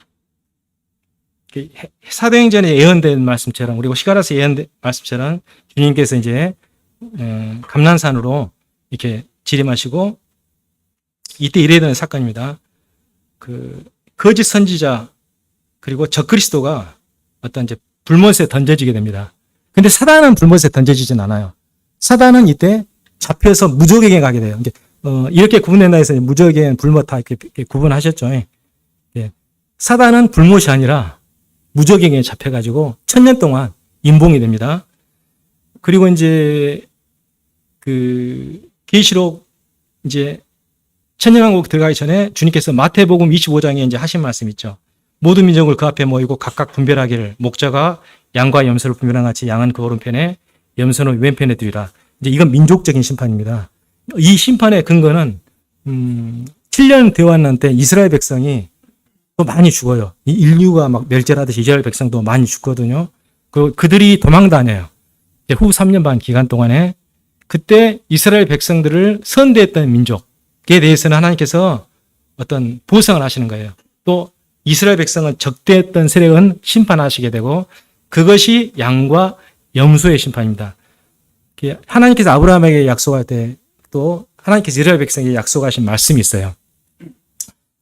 사도행전에 예언된 말씀처럼 그리고 시가라서 예언된 말씀처럼 주님께서 이제 감난산으로 이렇게 지림하시고 이때 이래야 되는 사건입니다. 그 거짓 선지자 그리고 적그리스도가 어떤 이제 불못에 던져지게 됩니다. 근데 사단은 불못에 던져지진 않아요. 사단은 이때 잡혀서 무적에게 가게 돼요. 이렇게 구분된다 해서 무적에 불못 다 이렇게 구분하셨죠. 예. 사단은 불못이 아니라 무적에게 잡혀가지고 1000년 동안 임봉이 됩니다. 그리고 이제 그 계시록 이제 천년왕국 들어가기 전에 주님께서 마태복음 25장에 이제 하신 말씀 있죠. 모든 민족을 그 앞에 모이고 각각 분별하기를 목자가 양과 염소를 분별한 같이 양은 그 오른편에 염소는 왼편에 두리라. 이제 이건 민족적인 심판입니다. 이 심판의 근거는 7년 되어왔는 때 이스라엘 백성이 또 많이 죽어요. 이 인류가 막 멸절하듯이 이스라엘 백성도 많이 죽거든요. 그들이 도망 다녀요. 후 3년 반 기간 동안에 그때 이스라엘 백성들을 선대했던 민족에 대해서는 하나님께서 어떤 보상을 하시는 거예요. 또 이스라엘 백성을 적대했던 세력은 심판하시게 되고 그것이 양과 염소의 심판입니다. 하나님께서 아브라함에게 약속할 때 또 하나님께서 이스라엘 백성에게 약속하신 말씀이 있어요.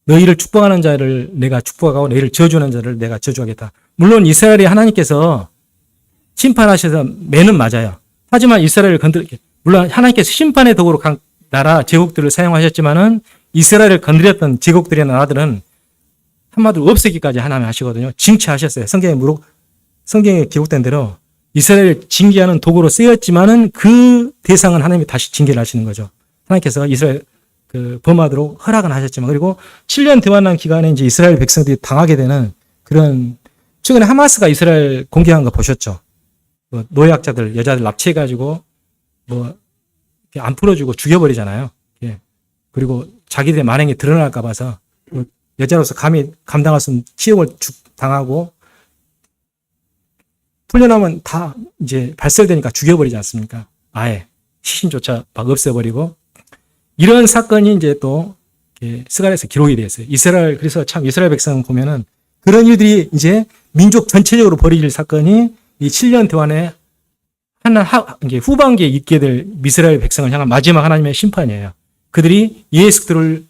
너희를 축복하는 자를 내가 축복하고 너희를 저주하는 자를 내가 저주하겠다. 물론 이스라엘이 하나님께서 심판하셔서 매는 맞아요. 하지만 이스라엘을 물론 하나님께서 심판의 도구로 각 나라 제국들을 사용하셨지만은 이스라엘을 건드렸던 제국들의 나라들은 한마디로 없애기까지 하나님 하시거든요. 징치하셨어요. 성경에 기록된 대로 이스라엘을 징계하는 도구로 쓰였지만은 그 대상은 하나님이 다시 징계를 하시는 거죠. 하나님께서 이스라엘 범하도록 허락은 하셨지만 그리고 7년 대환란 기간에 이제 이스라엘 백성들이 당하게 되는 그런 최근에 하마스가 이스라엘 공격한 거 보셨죠? 노약자들, 여자들 납치해가지고 안 풀어주고 죽여버리잖아요. 예. 그리고 자기들의 만행이 드러날까 봐서 여자로서 감히 감당할 수 없는 치욕을 당하고 풀려나면 다 이제 발설되니까 죽여버리지 않습니까? 아예 시신조차 막 없애버리고 이런 사건이 이제 또 스가랴에서 기록이 되어 있어요. 그래서 참 이스라엘 백성 보면은 그런 일들이 이제 민족 전체적으로 벌어질 사건이 이 7년 동안에 이제 후반기에 있게 될 이스라엘 백성을 향한 마지막 하나님의 심판이에요. 그들이 예수 그리스도를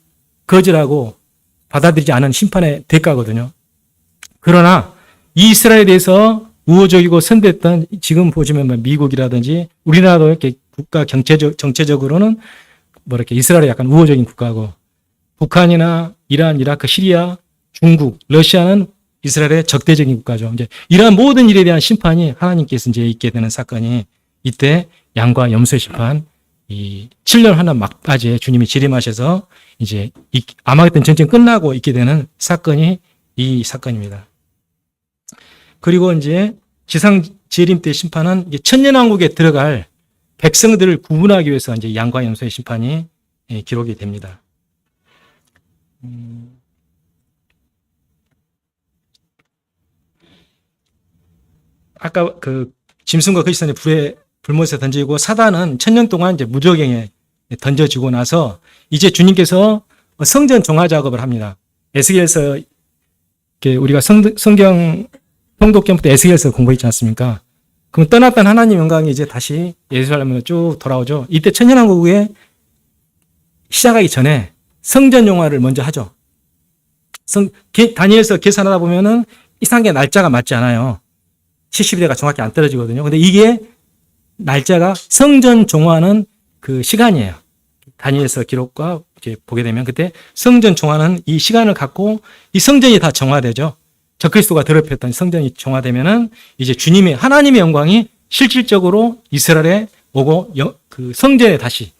거절하고 받아들이지 않은 심판의 대가거든요. 그러나 이 이스라엘에 대해서 우호적이고 선대했던 지금 보시면 미국이라든지 우리나라도 이렇게 국가 정체적으로는 이렇게 이스라엘이 약간 우호적인 국가고 북한이나 이란, 이라크, 시리아, 중국, 러시아는 이스라엘의 적대적인 국가죠. 이제 이러한 모든 일에 대한 심판이 하나님께서 이제 있게 되는 사건이 이때 양과 염소의 심판, 이 7년 하나 막바지에 주님이 재림하셔서 이제 아마겟돈 전쟁 끝나고 있게 되는 사건이 이 사건입니다. 그리고 이제 지상 재림 때 심판은 이제 천년왕국에 들어갈 백성들을 구분하기 위해서 이제 양과 염소의 심판이 기록이 됩니다. 아까 짐승과 거짓선의 불못에 던지고 사단은 천년 동안 이제 무저갱에 던져지고 나서 이제 주님께서 성전 정화 작업을 합니다. 에스겔서 우리가 성경 통독 캠프 때 에스겔서 공부했지 않습니까? 그럼 떠났던 하나님 영광이 이제 다시 예루살렘으로 쭉 돌아오죠. 이때 천년왕국에 시작하기 전에 성전 용화를 먼저 하죠. 다니엘서 계산하다 보면은 이상하게 날짜가 맞지 않아요. 70일에가 정확히 안 떨어지거든요. 근데 이게 날짜가 성전 종화는 그 시간이에요. 다니엘서 기록과 이렇게 보게 되면 그때 성전 종화는 이 시간을 갖고 이 성전이 다 정화되죠. 적그리스도가 더럽혔던 성전이 정화되면은 이제 주님의 하나님의 영광이 실질적으로 이스라엘에 오고 그 성전에 다시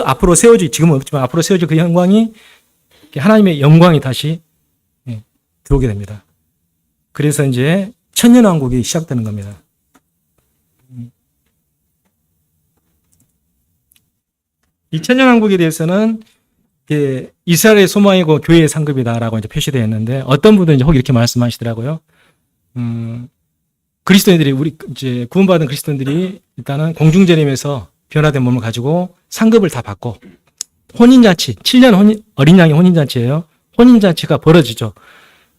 앞으로 세워질 지금은 없지만 앞으로 세워질 그 영광이 하나님의 영광이 다시 들어오게 됩니다. 그래서 이제 천년왕국이 시작되는 겁니다. 이 천년왕국에 대해서는 이스라엘의 소망이고 교회의 상급이다라고 이제 표시되어 있는데 어떤 분들은 이제 혹 이렇게 말씀하시더라고요. 그리스도인들이 우리 이제 구원받은 그리스도인들이 일단은 공중재림에서 변화된 몸을 가지고 상급을 다 받고 혼인잔치 7년 어린 양의 혼인잔치예요. 혼인잔치가 벌어지죠.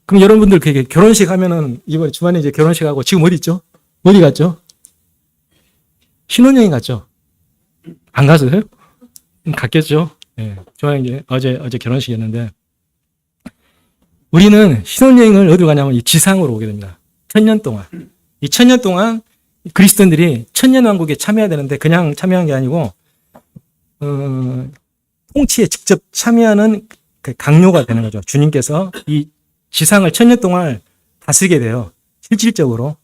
그럼 여러분들 결혼식 하면은 이번에 주말에 이제 결혼식 하고 지금 어디 있죠? 어디 갔죠? 신혼여행 갔죠? 안 가서요? 갔겠죠? 예. 저는 이제 어제 결혼식이었는데 우리는 신혼여행을 어디로 가냐면 이 지상으로 오게 됩니다. 1000년 동안. 이 1000년 동안 그리스도인들이 천년왕국에 참여해야 되는데 그냥 참여한 게 아니고 통치에 직접 참여하는 그 강요가 되는 거죠. 주님께서 이 지상을 1000년 동안 다스리게 돼요. 실질적으로.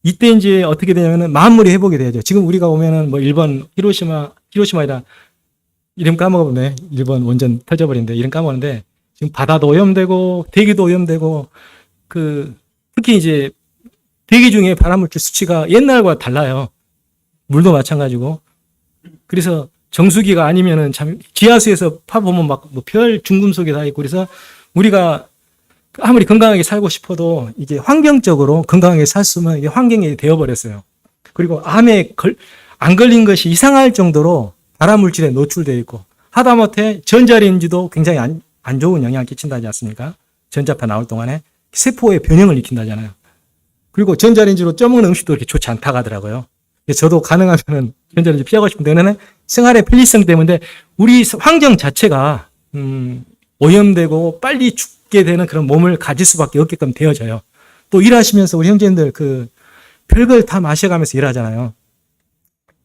이때 이제 어떻게 되냐면은 만물이 회복이 돼야죠. 지금 우리가 오면은 일본 히로시마이라 이름 까먹어보네. 일본 원전 터져버린데 이름 까먹었는데 지금 바다도 오염되고 대기도 오염되고 특히 이제 대기 중에 발암물질 수치가 옛날과 달라요. 물도 마찬가지고. 그래서 정수기가 아니면은 참 지하수에서 파보면 막 뭐 별 중금속이 다 있고, 그래서 우리가 아무리 건강하게 살고 싶어도 이게 환경적으로 건강하게 살수면 이게 환경이 되어버렸어요. 그리고 암에 안 걸린 것이 이상할 정도로 발암물질에 노출되어 있고, 하다못해 전자레인지도 굉장히 안 좋은 영향을 끼친다지 않습니까? 전자파 나올 동안에 세포의 변형을 일으킨다잖아요. 그리고 전자레인지로 쪄먹는 음식도 이렇게 좋지 않다고 하더라고요. 저도 가능하면 전자레인지 피하고 싶은데, 그는 생활의 편리성 때문에 우리 환경 자체가 오염되고 빨리 죽게 되는 그런 몸을 가질 수밖에 없게끔 되어져요. 또 일하시면서 우리 형제님들 별걸 다 마셔가면서 일하잖아요.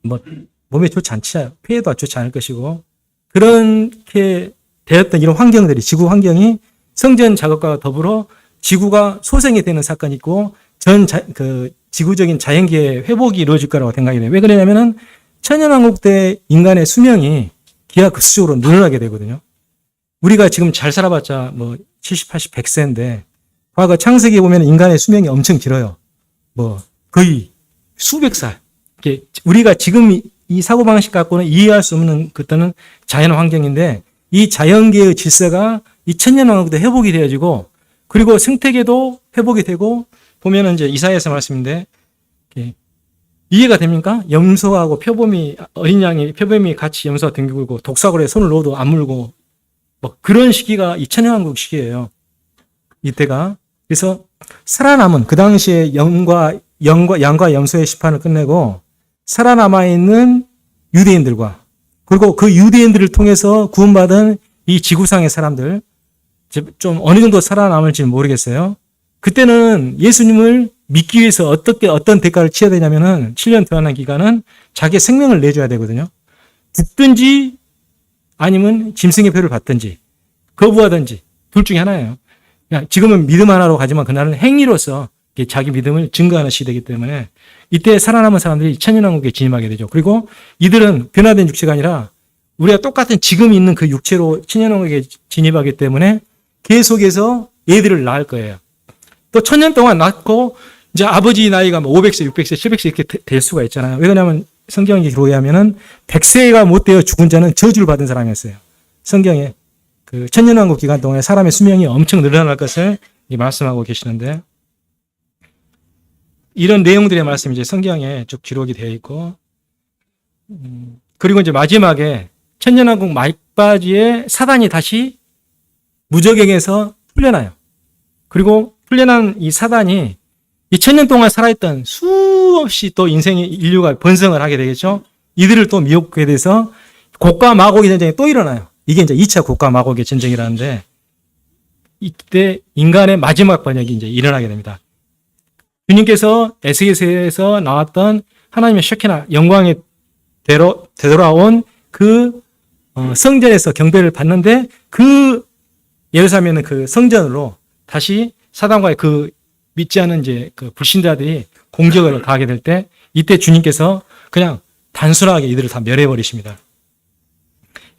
뭐 몸에 좋지 않지, 폐에도 좋지 않을 것이고, 그렇게 되었던 이런 환경들이, 지구 환경이 성전 작업과 더불어 지구가 소생이 되는 사건이 있고, 지구적인 자연계의 회복이 이루어질 거라고 생각이 돼요. 왜 그러냐면은 천연왕국 때 인간의 수명이 기하급수적으로 늘어나게 되거든요. 우리가 지금 잘 살아봤자 뭐 70, 80, 100세인데, 과거 창세기에 보면 인간의 수명이 엄청 길어요. 뭐 거의 수백 살. 우리가 지금 이 사고방식 갖고는 이해할 수 없는 그때는 자연 환경인데, 이 자연계의 질서가 이 천년왕국 때 회복이 되어지고, 그리고 생태계도 회복이 되고, 보면은 이제 이사야서 말씀인데, 이해가 됩니까? 염소하고 표범이, 어린 양이, 표범이 같이 염소와 댕기고, 독사골에 손을 넣어도 안 물고, 뭐 그런 시기가 이 천년왕국 시기예요. 이때가. 그래서 살아남은, 그 당시에 양과 염소의 심판을 끝내고 살아남아있는 유대인들과, 그리고 그 유대인들을 통해서 구원받은 이 지구상의 사람들, 좀 어느 정도 살아남을지 모르겠어요. 그때는 예수님을 믿기 위해서 어떤 대가를 치러야 되냐면은 7년 동안의 기간은 자기의 생명을 내줘야 되거든요. 죽든지 아니면 짐승의 표를 받든지 거부하든지 둘 중에 하나예요. 지금은 믿음 하나로 가지만 그날은 행위로서 자기 믿음을 증거하는 시대이기 때문에 이때 살아남은 사람들이 천년왕국에 진입하게 되죠. 그리고 이들은 변화된 육체가 아니라 우리가 똑같은 지금 있는 그 육체로 천년왕국에 진입하기 때문에 계속해서 애들을 낳을 거예요. 또 1000년 동안 낳고 이제 아버지 나이가 뭐 500세, 600세, 700세 이렇게 될 수가 있잖아요. 왜냐하면 성경에 기록에 하면은 100세가 못 되어 죽은 자는 저주를 받은 사람이었어요. 성경에 그 천년왕국 기간 동안에 사람의 수명이 엄청 늘어날 것을 말씀하고 계시는데, 이런 내용들의 말씀이 이제 성경에 쭉 기록이 되어 있고, 그리고 이제 마지막에 천년왕국 막바지에 사단이 다시 무저갱에서 풀려나요. 그리고 풀려난 이 사단이 이 1000년 동안 살아있던 수없이 또 인류가 번성을 하게 되겠죠. 이들을 또 미혹하게 돼서 곡과 마곡의 전쟁이 또 일어나요. 이게 이제 2차 곡과 마곡의 전쟁이라는데, 이때 인간의 마지막 번역이 이제 일어나게 됩니다. 주님께서 에스겔서에서 나왔던 하나님의 셰키나 영광에 되돌아온 그 성전에서 경배를 받는데, 그 예루살렘에는 그 성전으로 다시 사단과의 그 믿지 않은 이제 그 불신자들이 공격을 가하게 될 때, 이때 주님께서 그냥 단순하게 이들을 다 멸해버리십니다.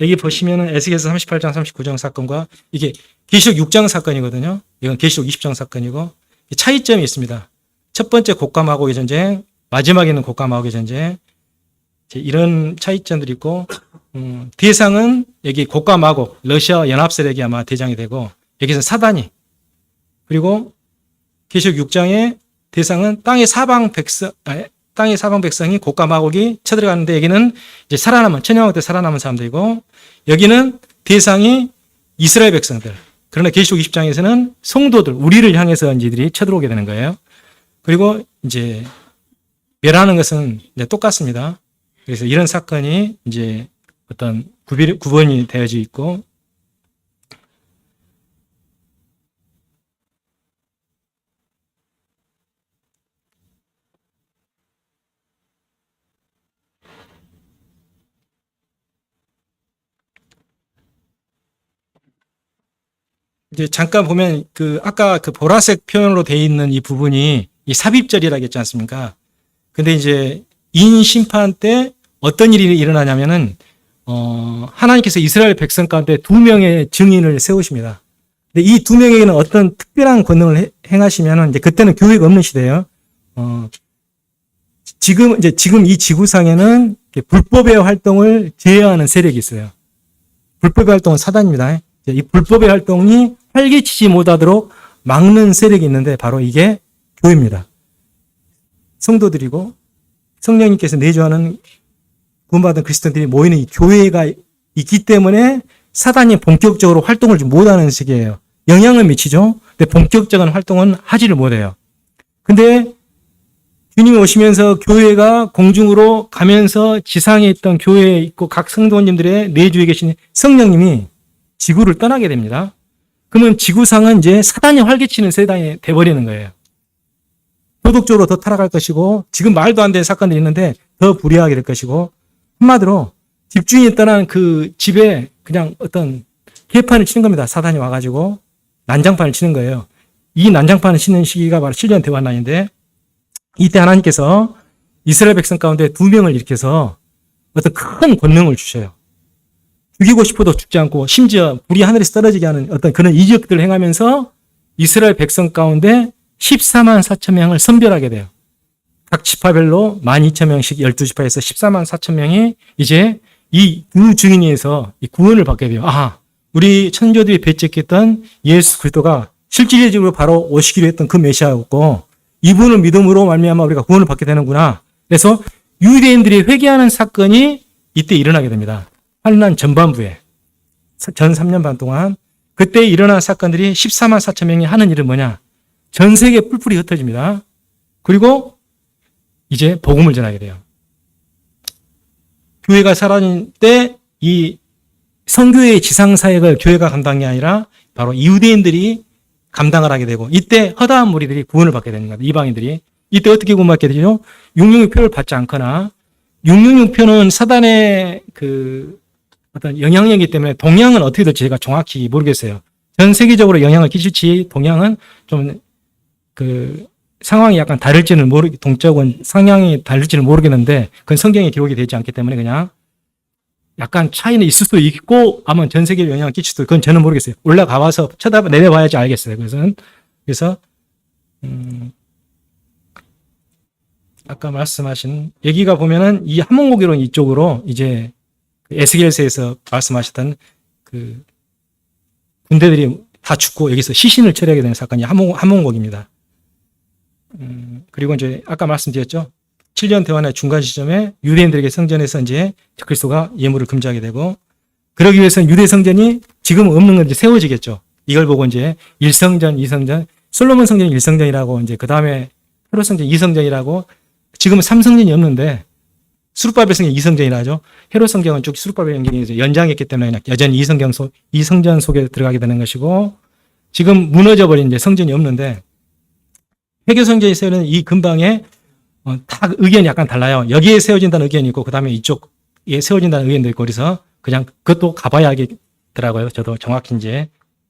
여기 보시면은 에스겔서 38장 39장 사건과 이게 계시록 6장 사건이거든요. 이건 계시록 20장 사건이고, 차이점이 있습니다. 첫 번째 곡과 마곡의 전쟁, 마지막에는 곡과 마곡의 전쟁, 이런 차이점들이 있고, 대상은 여기 곡과 마곡, 러시아 연합세력이 아마 대장이 되고, 여기서 사단이, 그리고 계시록 6장의 대상은 땅의 사방 백성이 곡과 마곡이 쳐들어가는데, 여기는 이제 살아남은, 천년왕국 때 살아남은 사람들이고, 여기는 대상이 이스라엘 백성들. 그러나 계시록 20장에서는 성도들, 우리를 향해서 이들이 쳐들어오게 되는 거예요. 그리고 이제 멸하는 것은 이제 똑같습니다. 그래서 이런 사건이 이제 어떤 구분이 되어져 있고, 이제 잠깐 보면 아까 그 보라색 표현으로 되어 있는 이 부분이 이 삽입절이라고 했지 않습니까? 근데 이제 인심판 때 어떤 일이 일어나냐면은 하나님께서 이스라엘 백성 가운데 2명의 증인을 세우십니다. 근데 이 2명에게는 어떤 특별한 권능을 행하시면은, 이제 그때는 교회가 없는 시대예요. 지금 이 지구상에는 불법의 활동을 제어하는 세력이 있어요. 불법의 활동은 사단입니다. 이 불법의 활동이 활개치지 못하도록 막는 세력이 있는데 바로 이게 교회입니다. 성도들이고 성령님께서 내주하는 구원받은 그리스도인들이 모이는 이 교회가 있기 때문에 사단이 본격적으로 활동을 좀 못하는 시기예요. 영향을 미치죠. 근데 본격적인 활동은 하지를 못해요. 근데 주님이 오시면서 교회가 공중으로 가면서 지상에 있던 교회에 있고 각 성도님들의 내주에 계신 성령님이 지구를 떠나게 됩니다. 그러면 지구상은 이제 사단이 활개치는 세상이 돼버리는 거예요. 도덕적으로 더 타락할 것이고 지금 말도 안 되는 사건들이 있는데 더 불의하게 될 것이고 한마디로 집주인이 떠난 그 집에 그냥 어떤 개판을 치는 겁니다. 사단이 와가지고 난장판을 치는 거예요. 이 난장판을 치는 시기가 바로 7년 대환란인데 이때 하나님께서 이스라엘 백성 가운데 2명을 일으켜서 어떤 큰 권능을 주셔요. 죽이고 싶어도 죽지 않고 심지어 불이 하늘에서 떨어지게 하는 어떤 그런 이적들을 행하면서 이스라엘 백성 가운데 14만 4천 명을 선별하게 돼요. 각 지파별로 12,000명씩 12지파에서 14만 4천 명이 이제 이 두 증인에서 이 구원을 받게 돼요. 아, 우리 천조들이 배척했던 예수 그리스도가 실질적으로 바로 오시기로 했던 그 메시아였고 이분을 믿음으로 말미암아 우리가 구원을 받게 되는구나. 그래서 유대인들이 회개하는 사건이 이때 일어나게 됩니다. 환란 전반부에 전 3년 반 동안 그때 일어난 사건들이 14만 4천 명이 하는 일은 뭐냐? 전 세계에 뿔뿔이 흩어집니다. 그리고 이제 복음을 전하게 돼요. 교회가 사라진 때 이 선교회의 지상사역을 교회가 감당이 아니라 바로 유대인들이 감당을 하게 되고 이때 허다한 무리들이 구원을 받게 됩니다. 이방인들이. 이때 어떻게 구원받게 되죠? 666표를 받지 않거나 666표는 사단의 그 어떤 영향력이기 때문에 동양은 어떻게 될지 제가 정확히 모르겠어요. 전 세계적으로 영향을 끼칠지 동양은 좀 그 상황이 약간 다를지는 동쪽은 상향이 다를지는 모르겠는데 그건 성경에 기록이 되지 않기 때문에 그냥 약간 차이는 있을 수도 있고 아마 전 세계에 영향을 끼칠 수도 있고 그건 저는 모르겠어요. 올라가 봐서 내려봐야지 알겠어요. 그래서 아까 말씀하신 여기가 보면은 이 함몬고기론 이쪽으로 이제 에스겔서에서 말씀하셨던 그 군대들이 다 죽고 여기서 시신을 처리하게 되는 사건이 함몬고기입니다. 그리고 이제 아까 말씀드렸죠. 7년 대환의 중간 시점에 유대인들에게 성전에서 이제 그리스도가 예물을 금지하게 되고 그러기 위해서는 유대 성전이 지금 없는 건 이제 세워지겠죠. 이걸 보고 이제 1성전, 2성전, 솔로몬 성전 1성전이라고 이제 그 다음에 헤롯 성전 2성전이라고 지금은 3성전이 없는데 수룹바벨 성전 2성전이라 하죠. 헤롯 성경은 쭉 수룹바벨 성경이 연장했기 때문에 여전히 2성전 속에 들어가게 되는 것이고 지금 무너져버린 이제 성전이 없는데 회개 성전이 세우는 이 근방에 다 의견이 약간 달라요. 여기에 세워진다는 의견이 있고 그 다음에 이쪽에 세워진다는 의견도 있고 그래서 그냥 그것도 가봐야 하겠더라고요. 저도 정확히 이제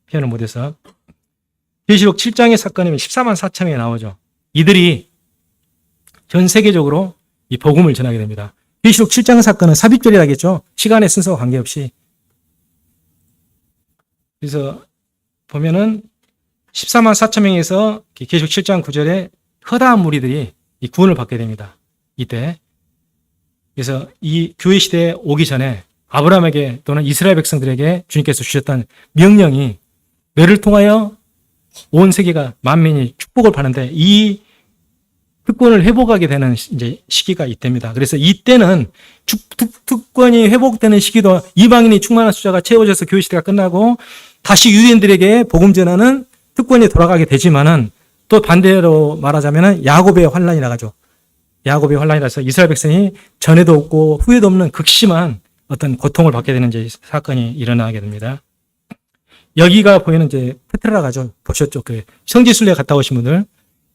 표현을 못해서 계시록 7장의 사건이면 14만 4천 명이 나오죠. 이들이 전 세계적으로 이 복음을 전하게 됩니다. 계시록 7장 사건은 삽입절이라겠죠. 시간의 순서와 관계없이. 그래서 보면은 14만 4천 명에서 계시록 7장 9절에 허다한 무리들이 이 구원을 받게 됩니다. 이때. 그래서 이 교회 시대에 오기 전에 아브라함에게 또는 이스라엘 백성들에게 주님께서 주셨던 명령이 너를 통하여 온 세계가 만민이 축복을 받는데 이 특권을 회복하게 되는 이제 시기가 이때입니다. 그래서 이때는 특권이 회복되는 시기도 이방인이 충만한 숫자가 채워져서 교회 시대가 끝나고 다시 유대인들에게 복음 전하는 특권이 돌아가게 되지만은 또 반대로 말하자면은 야곱의 환란이 나가죠. 야곱의 환란이라서 이스라엘 백성이 전에도 없고 후에도 없는 극심한 어떤 고통을 받게 되는 이제 사건이 일어나게 됩니다. 여기가 보이는 이제 페트라라고 하죠. 보셨죠? 그 성지순례 갔다 오신 분들.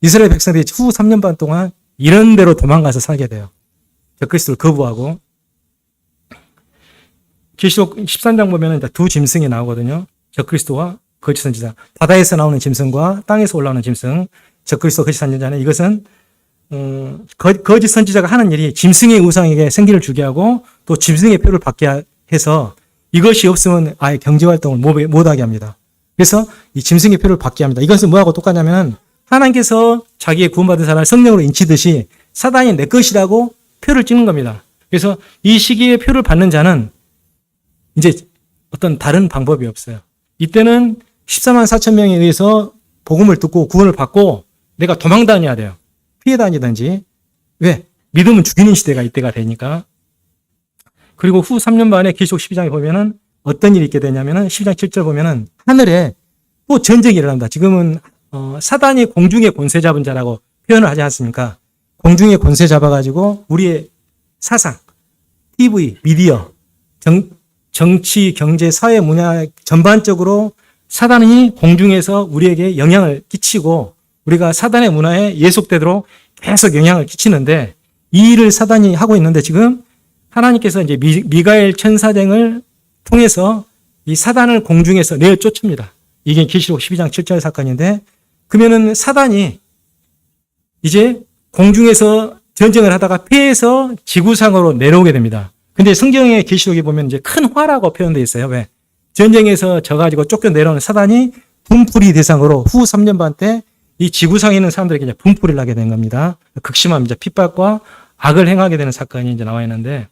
이스라엘 백성들이 후 3년 반 동안 이런 데로 도망가서 살게 돼요. 적그리스도를 거부하고. 계시록 13장 보면은 두 짐승이 나오거든요. 적그리스도와 거짓 선지자. 바다에서 나오는 짐승과 땅에서 올라오는 짐승. 적그리스도 거짓 선지자는 이것은 거짓 선지자가 하는 일이 짐승의 우상에게 생기를 주게 하고 또 짐승의 표를 받게 해서 이것이 없으면 아예 경제활동을 못하게 합니다. 그래서 이 짐승의 표를 받게 합니다. 이것은 뭐하고 똑같냐면 하나님께서 자기의 구원받은 사람을 성령으로 인치듯이 사단이 내 것이라고 표를 찍는 겁니다. 그래서 이 시기에 표를 받는 자는 이제 어떤 다른 방법이 없어요. 이때는 14만 4천 명에 의해서 복음을 듣고 구원을 받고 내가 도망 다녀야 돼요. 피해 다니든지. 왜? 믿음은 죽이는 시대가 이때가 되니까. 그리고 후 3년 반에 계시록 12장에 보면은 어떤 일이 있게 되냐면은 12장 7절 보면은 하늘에 또 전쟁이 일어난다. 지금은 사단이 공중의 권세 잡은 자라고 표현을 하지 않습니까? 공중의 권세 잡아가지고 우리의 사상, TV, 미디어, 정치, 경제, 사회, 문화 전반적으로 사단이 공중에서 우리에게 영향을 끼치고 우리가 사단의 문화에 예속되도록 계속 영향을 끼치는데 이 일을 사단이 하고 있는데 지금 하나님께서 이제 미가엘 천사장을 통해서 이 사단을 공중에서 내어 쫓습니다. 이게 계시록 12장 7절 사건인데 그러면은 사단이 이제 공중에서 전쟁을 하다가 패해서 지구상으로 내려오게 됩니다. 근데 성경의 계시록에 보면 이제 큰 화라고 표현되어 있어요. 왜? 전쟁에서 져가지고 쫓겨 내려오는 사단이 분풀이 대상으로 후 3년 반 때 이 지구상에 있는 사람들에게 이제 분풀이를 하게 된 겁니다. 극심한 이제 핍박과 악을 행하게 되는 사건이 이제 나와 있는데,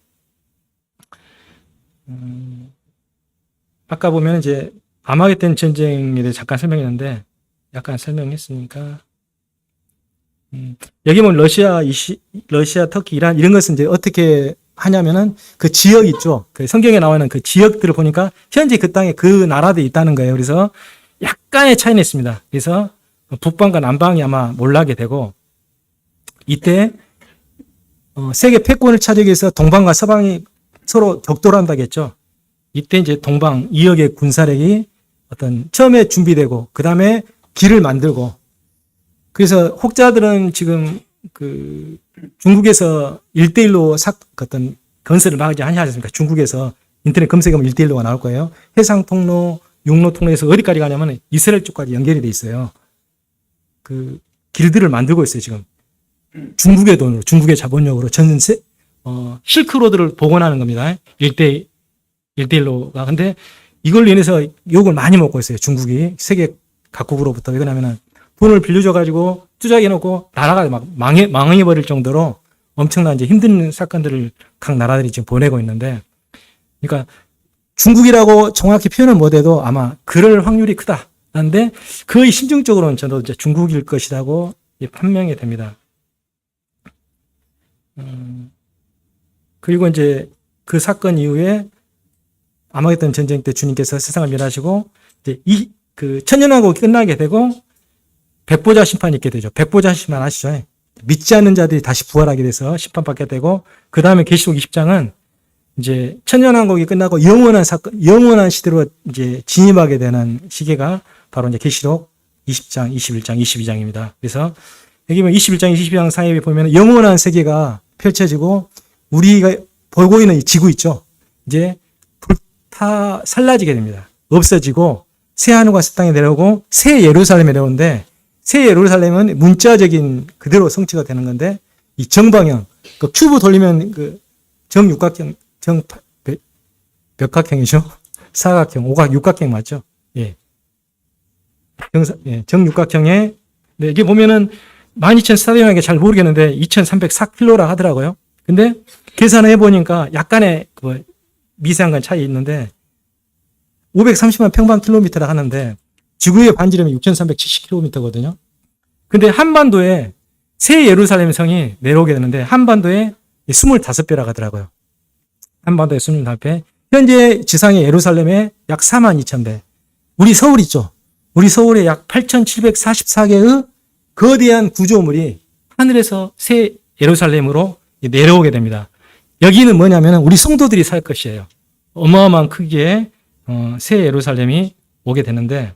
아까 보면 이제 아마겟돈 전쟁에 대해 잠깐 설명했는데, 약간 설명했으니까, 여기 보면 러시아, 터키, 이란 이런 것은 이제 어떻게 하냐면은 그 지역 있죠. 그 성경에 나오는 그 지역들을 보니까 현재 그 땅에 그 나라들이 있다는 거예요. 그래서 약간의 차이는 있습니다. 그래서 북방과 남방이 아마 몰락이 되고 이때 세계 패권을 차지하기 위해서 동방과 서방이 서로 격돌을 한다겠죠. 이때 이제 동방 2억의 군사력이 어떤 처음에 준비되고 그 다음에 길을 만들고 그래서 혹자들은 지금 그 중국에서 1대1로 어떤 건설을 막지 않습니까? 중국에서 인터넷 검색하면 1대1로가 나올 거예요. 해상 통로, 육로 통로에서 어디까지 가냐면 이스라엘 쪽까지 연결이 돼 있어요. 그 길들을 만들고 있어요, 지금. 중국의 돈으로, 중국의 자본력으로 전세, 실크로드를 복원하는 겁니다. 1대1로가. 근데 이걸로 인해서 욕을 많이 먹고 있어요, 중국이. 세계 각국으로부터. 왜 그러냐면은 돈을 빌려줘가지고 투자해놓고 나라가 막 망해버릴 정도로 엄청난 이제 힘든 사건들을 각 나라들이 지금 보내고 있는데, 그러니까 중국이라고 정확히 표현을 못해도 아마 그럴 확률이 크다. 그런데 거의 심정적으로는 저도 이제 중국일 것이라고 판명이 됩니다. 그리고 이제 그 사건 이후에 아마겟돈 전쟁 때 주님께서 세상을 멸하시고 이제 그 천년왕국이 끝나게 되고 백보자 심판이 있게 되죠. 백보자 심판 아시죠? 믿지 않는 자들이 다시 부활하게 돼서 심판받게 되고 그 다음에 계시록 20장은 이제 천년왕국이 끝나고 영원한 사건, 영원한 시대로 이제 진입하게 되는 시기가 바로 이제 계시록 20장, 21장, 22장입니다. 그래서 여기 보면 21장, 22장 사이에 보면 영원한 세계가 펼쳐지고 우리가 보고 있는 이 지구 있죠. 이제 불타 살라지게 됩니다. 없어지고 새 하늘과 새 땅에 내려오고 새 예루살렘에 내려오는데 새 예루살렘은 문자적인 그대로 성취가 되는 건데 이 정방형, 그 큐브 돌리면 그 정육각형, 몇각형이죠? 사각형, 오각, 육각형 맞죠? 예. 정육각형에, 네, 이게 보면은 12,000 스타디움에게 잘 모르겠는데 2,304km라 하더라고요. 근데 계산을 해보니까 약간의 그 미세한 차이 있는데 530만 평방킬로미터라 하는데 지구의 반지름이 6,370km거든요. 근데 한반도에 새 예루살렘 성이 내려오게 되는데 한반도에 25배라 하더라고요. 한반도에 25배. 현재 지상의 예루살렘에 약 42,000배. 우리 서울 있죠. 우리 서울에 약 8,744개의 거대한 구조물이 하늘에서 새 예루살렘으로 내려오게 됩니다. 여기는 뭐냐면 우리 성도들이 살 것이에요. 어마어마한 크기의 새 예루살렘이 오게 되는데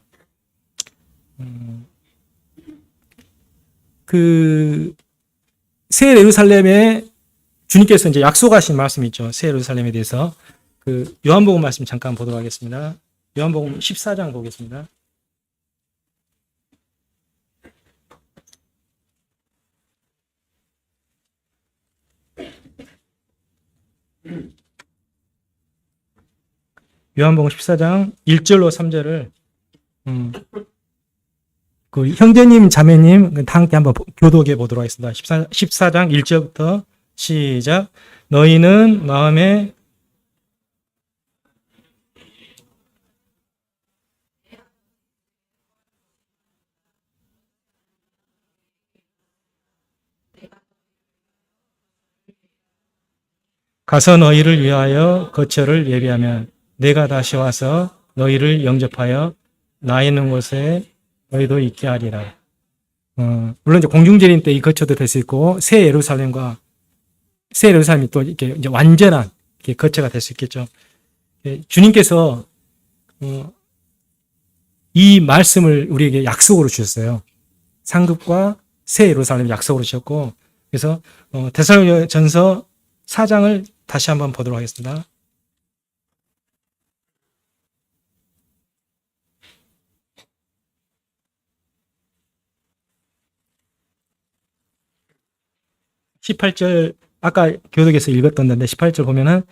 그 새 예루살렘에 주님께서 이제 약속하신 말씀이 있죠. 새 예루살렘에 대해서 그 요한복음 말씀 잠깐 보도록 하겠습니다. 요한복음 14장 보겠습니다. 요한복음 14장 1절로 3절을 그 형제님, 자매님 다 함께 한번 교독해 보도록 하겠습니다. 14장 1절부터 시작. 너희는 마음에 가서 너희를 위하여 거처를 예비하면 내가 다시 와서 너희를 영접하여 나 있는 곳에 너희도 있게 하리라. 물론 이제 공중재림 때 이 거처도 될 수 있고 새 예루살렘이 또 이렇게 이제 완전한 이렇게 거처가 될 수 있겠죠. 주님께서 이 말씀을 우리에게 약속으로 주셨어요. 상급과 새 예루살렘 약속으로 주셨고, 그래서 데살로니가전서 4장을 다시 한번 보도록 하겠습니다. (18절) 아까 교독에서 읽었던 데인데 18절 보면은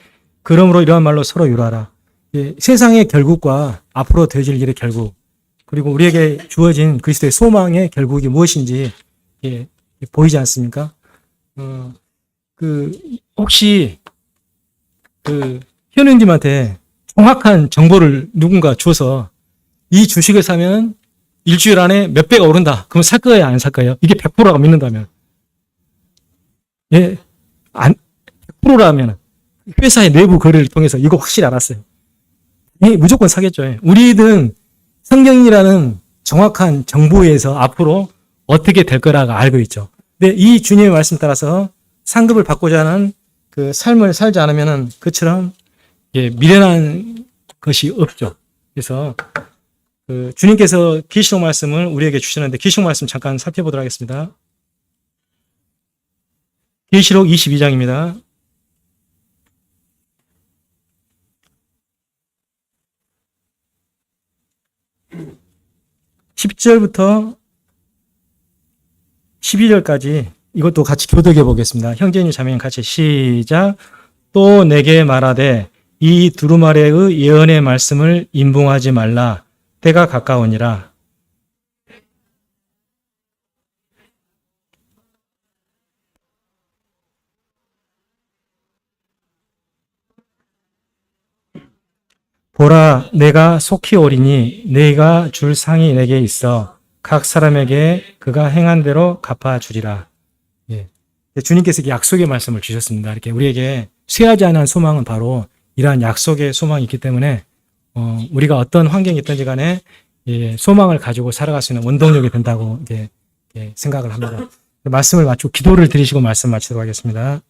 그러므로 이러한 말로 서로 유라하라. 세상의 결국과 앞으로 되어질 일의 결국, 그리고 우리에게 주어진 그리스도의 소망의 결국이 무엇인지 보이지 않습니까? 혹시 현우님한테 정확한 정보를 누군가 줘서 이 주식을 사면 일주일 안에 몇 배가 오른다. 그럼 살 거예요, 안 살 거예요? 이게 100%라고 믿는다면. 100%라면 회사의 내부 거래를 통해서 이거 확실히 알았어요. 무조건 사겠죠. 우리는 성경이라는 정확한 정보에서 앞으로 어떻게 될 거라고 알고 있죠. 근데 이 주님의 말씀 따라서 상급을 받고자 하는 그 삶을 살지 않으면은 그처럼 미련한 것이 없죠. 그래서 주님께서 계시록 말씀을 우리에게 주시는데 계시록 말씀 잠깐 살펴보도록 하겠습니다. 계시록 22장입니다. 10절부터 12절까지 이것도 같이 교독해 보겠습니다. 형제님 자매님 같이 시작. 또 내게 말하되 이 두루마리의 예언의 말씀을 임봉하지 말라. 때가 가까우니라. 보라, 내가 속히 오리니 네가 줄 상이 내게 있어 각 사람에게 그가 행한 대로 갚아주리라. 주님께서 약속의 말씀을 주셨습니다. 이렇게 우리에게 쇠하지 않은 소망은 바로 이러한 약속의 소망이 있기 때문에 우리가 어떤 환경이 있든지 간에 소망을 가지고 살아갈 수 있는 원동력이 된다고 생각을 합니다. 말씀을 마치고 기도를 드리시고 말씀 마치도록 하겠습니다.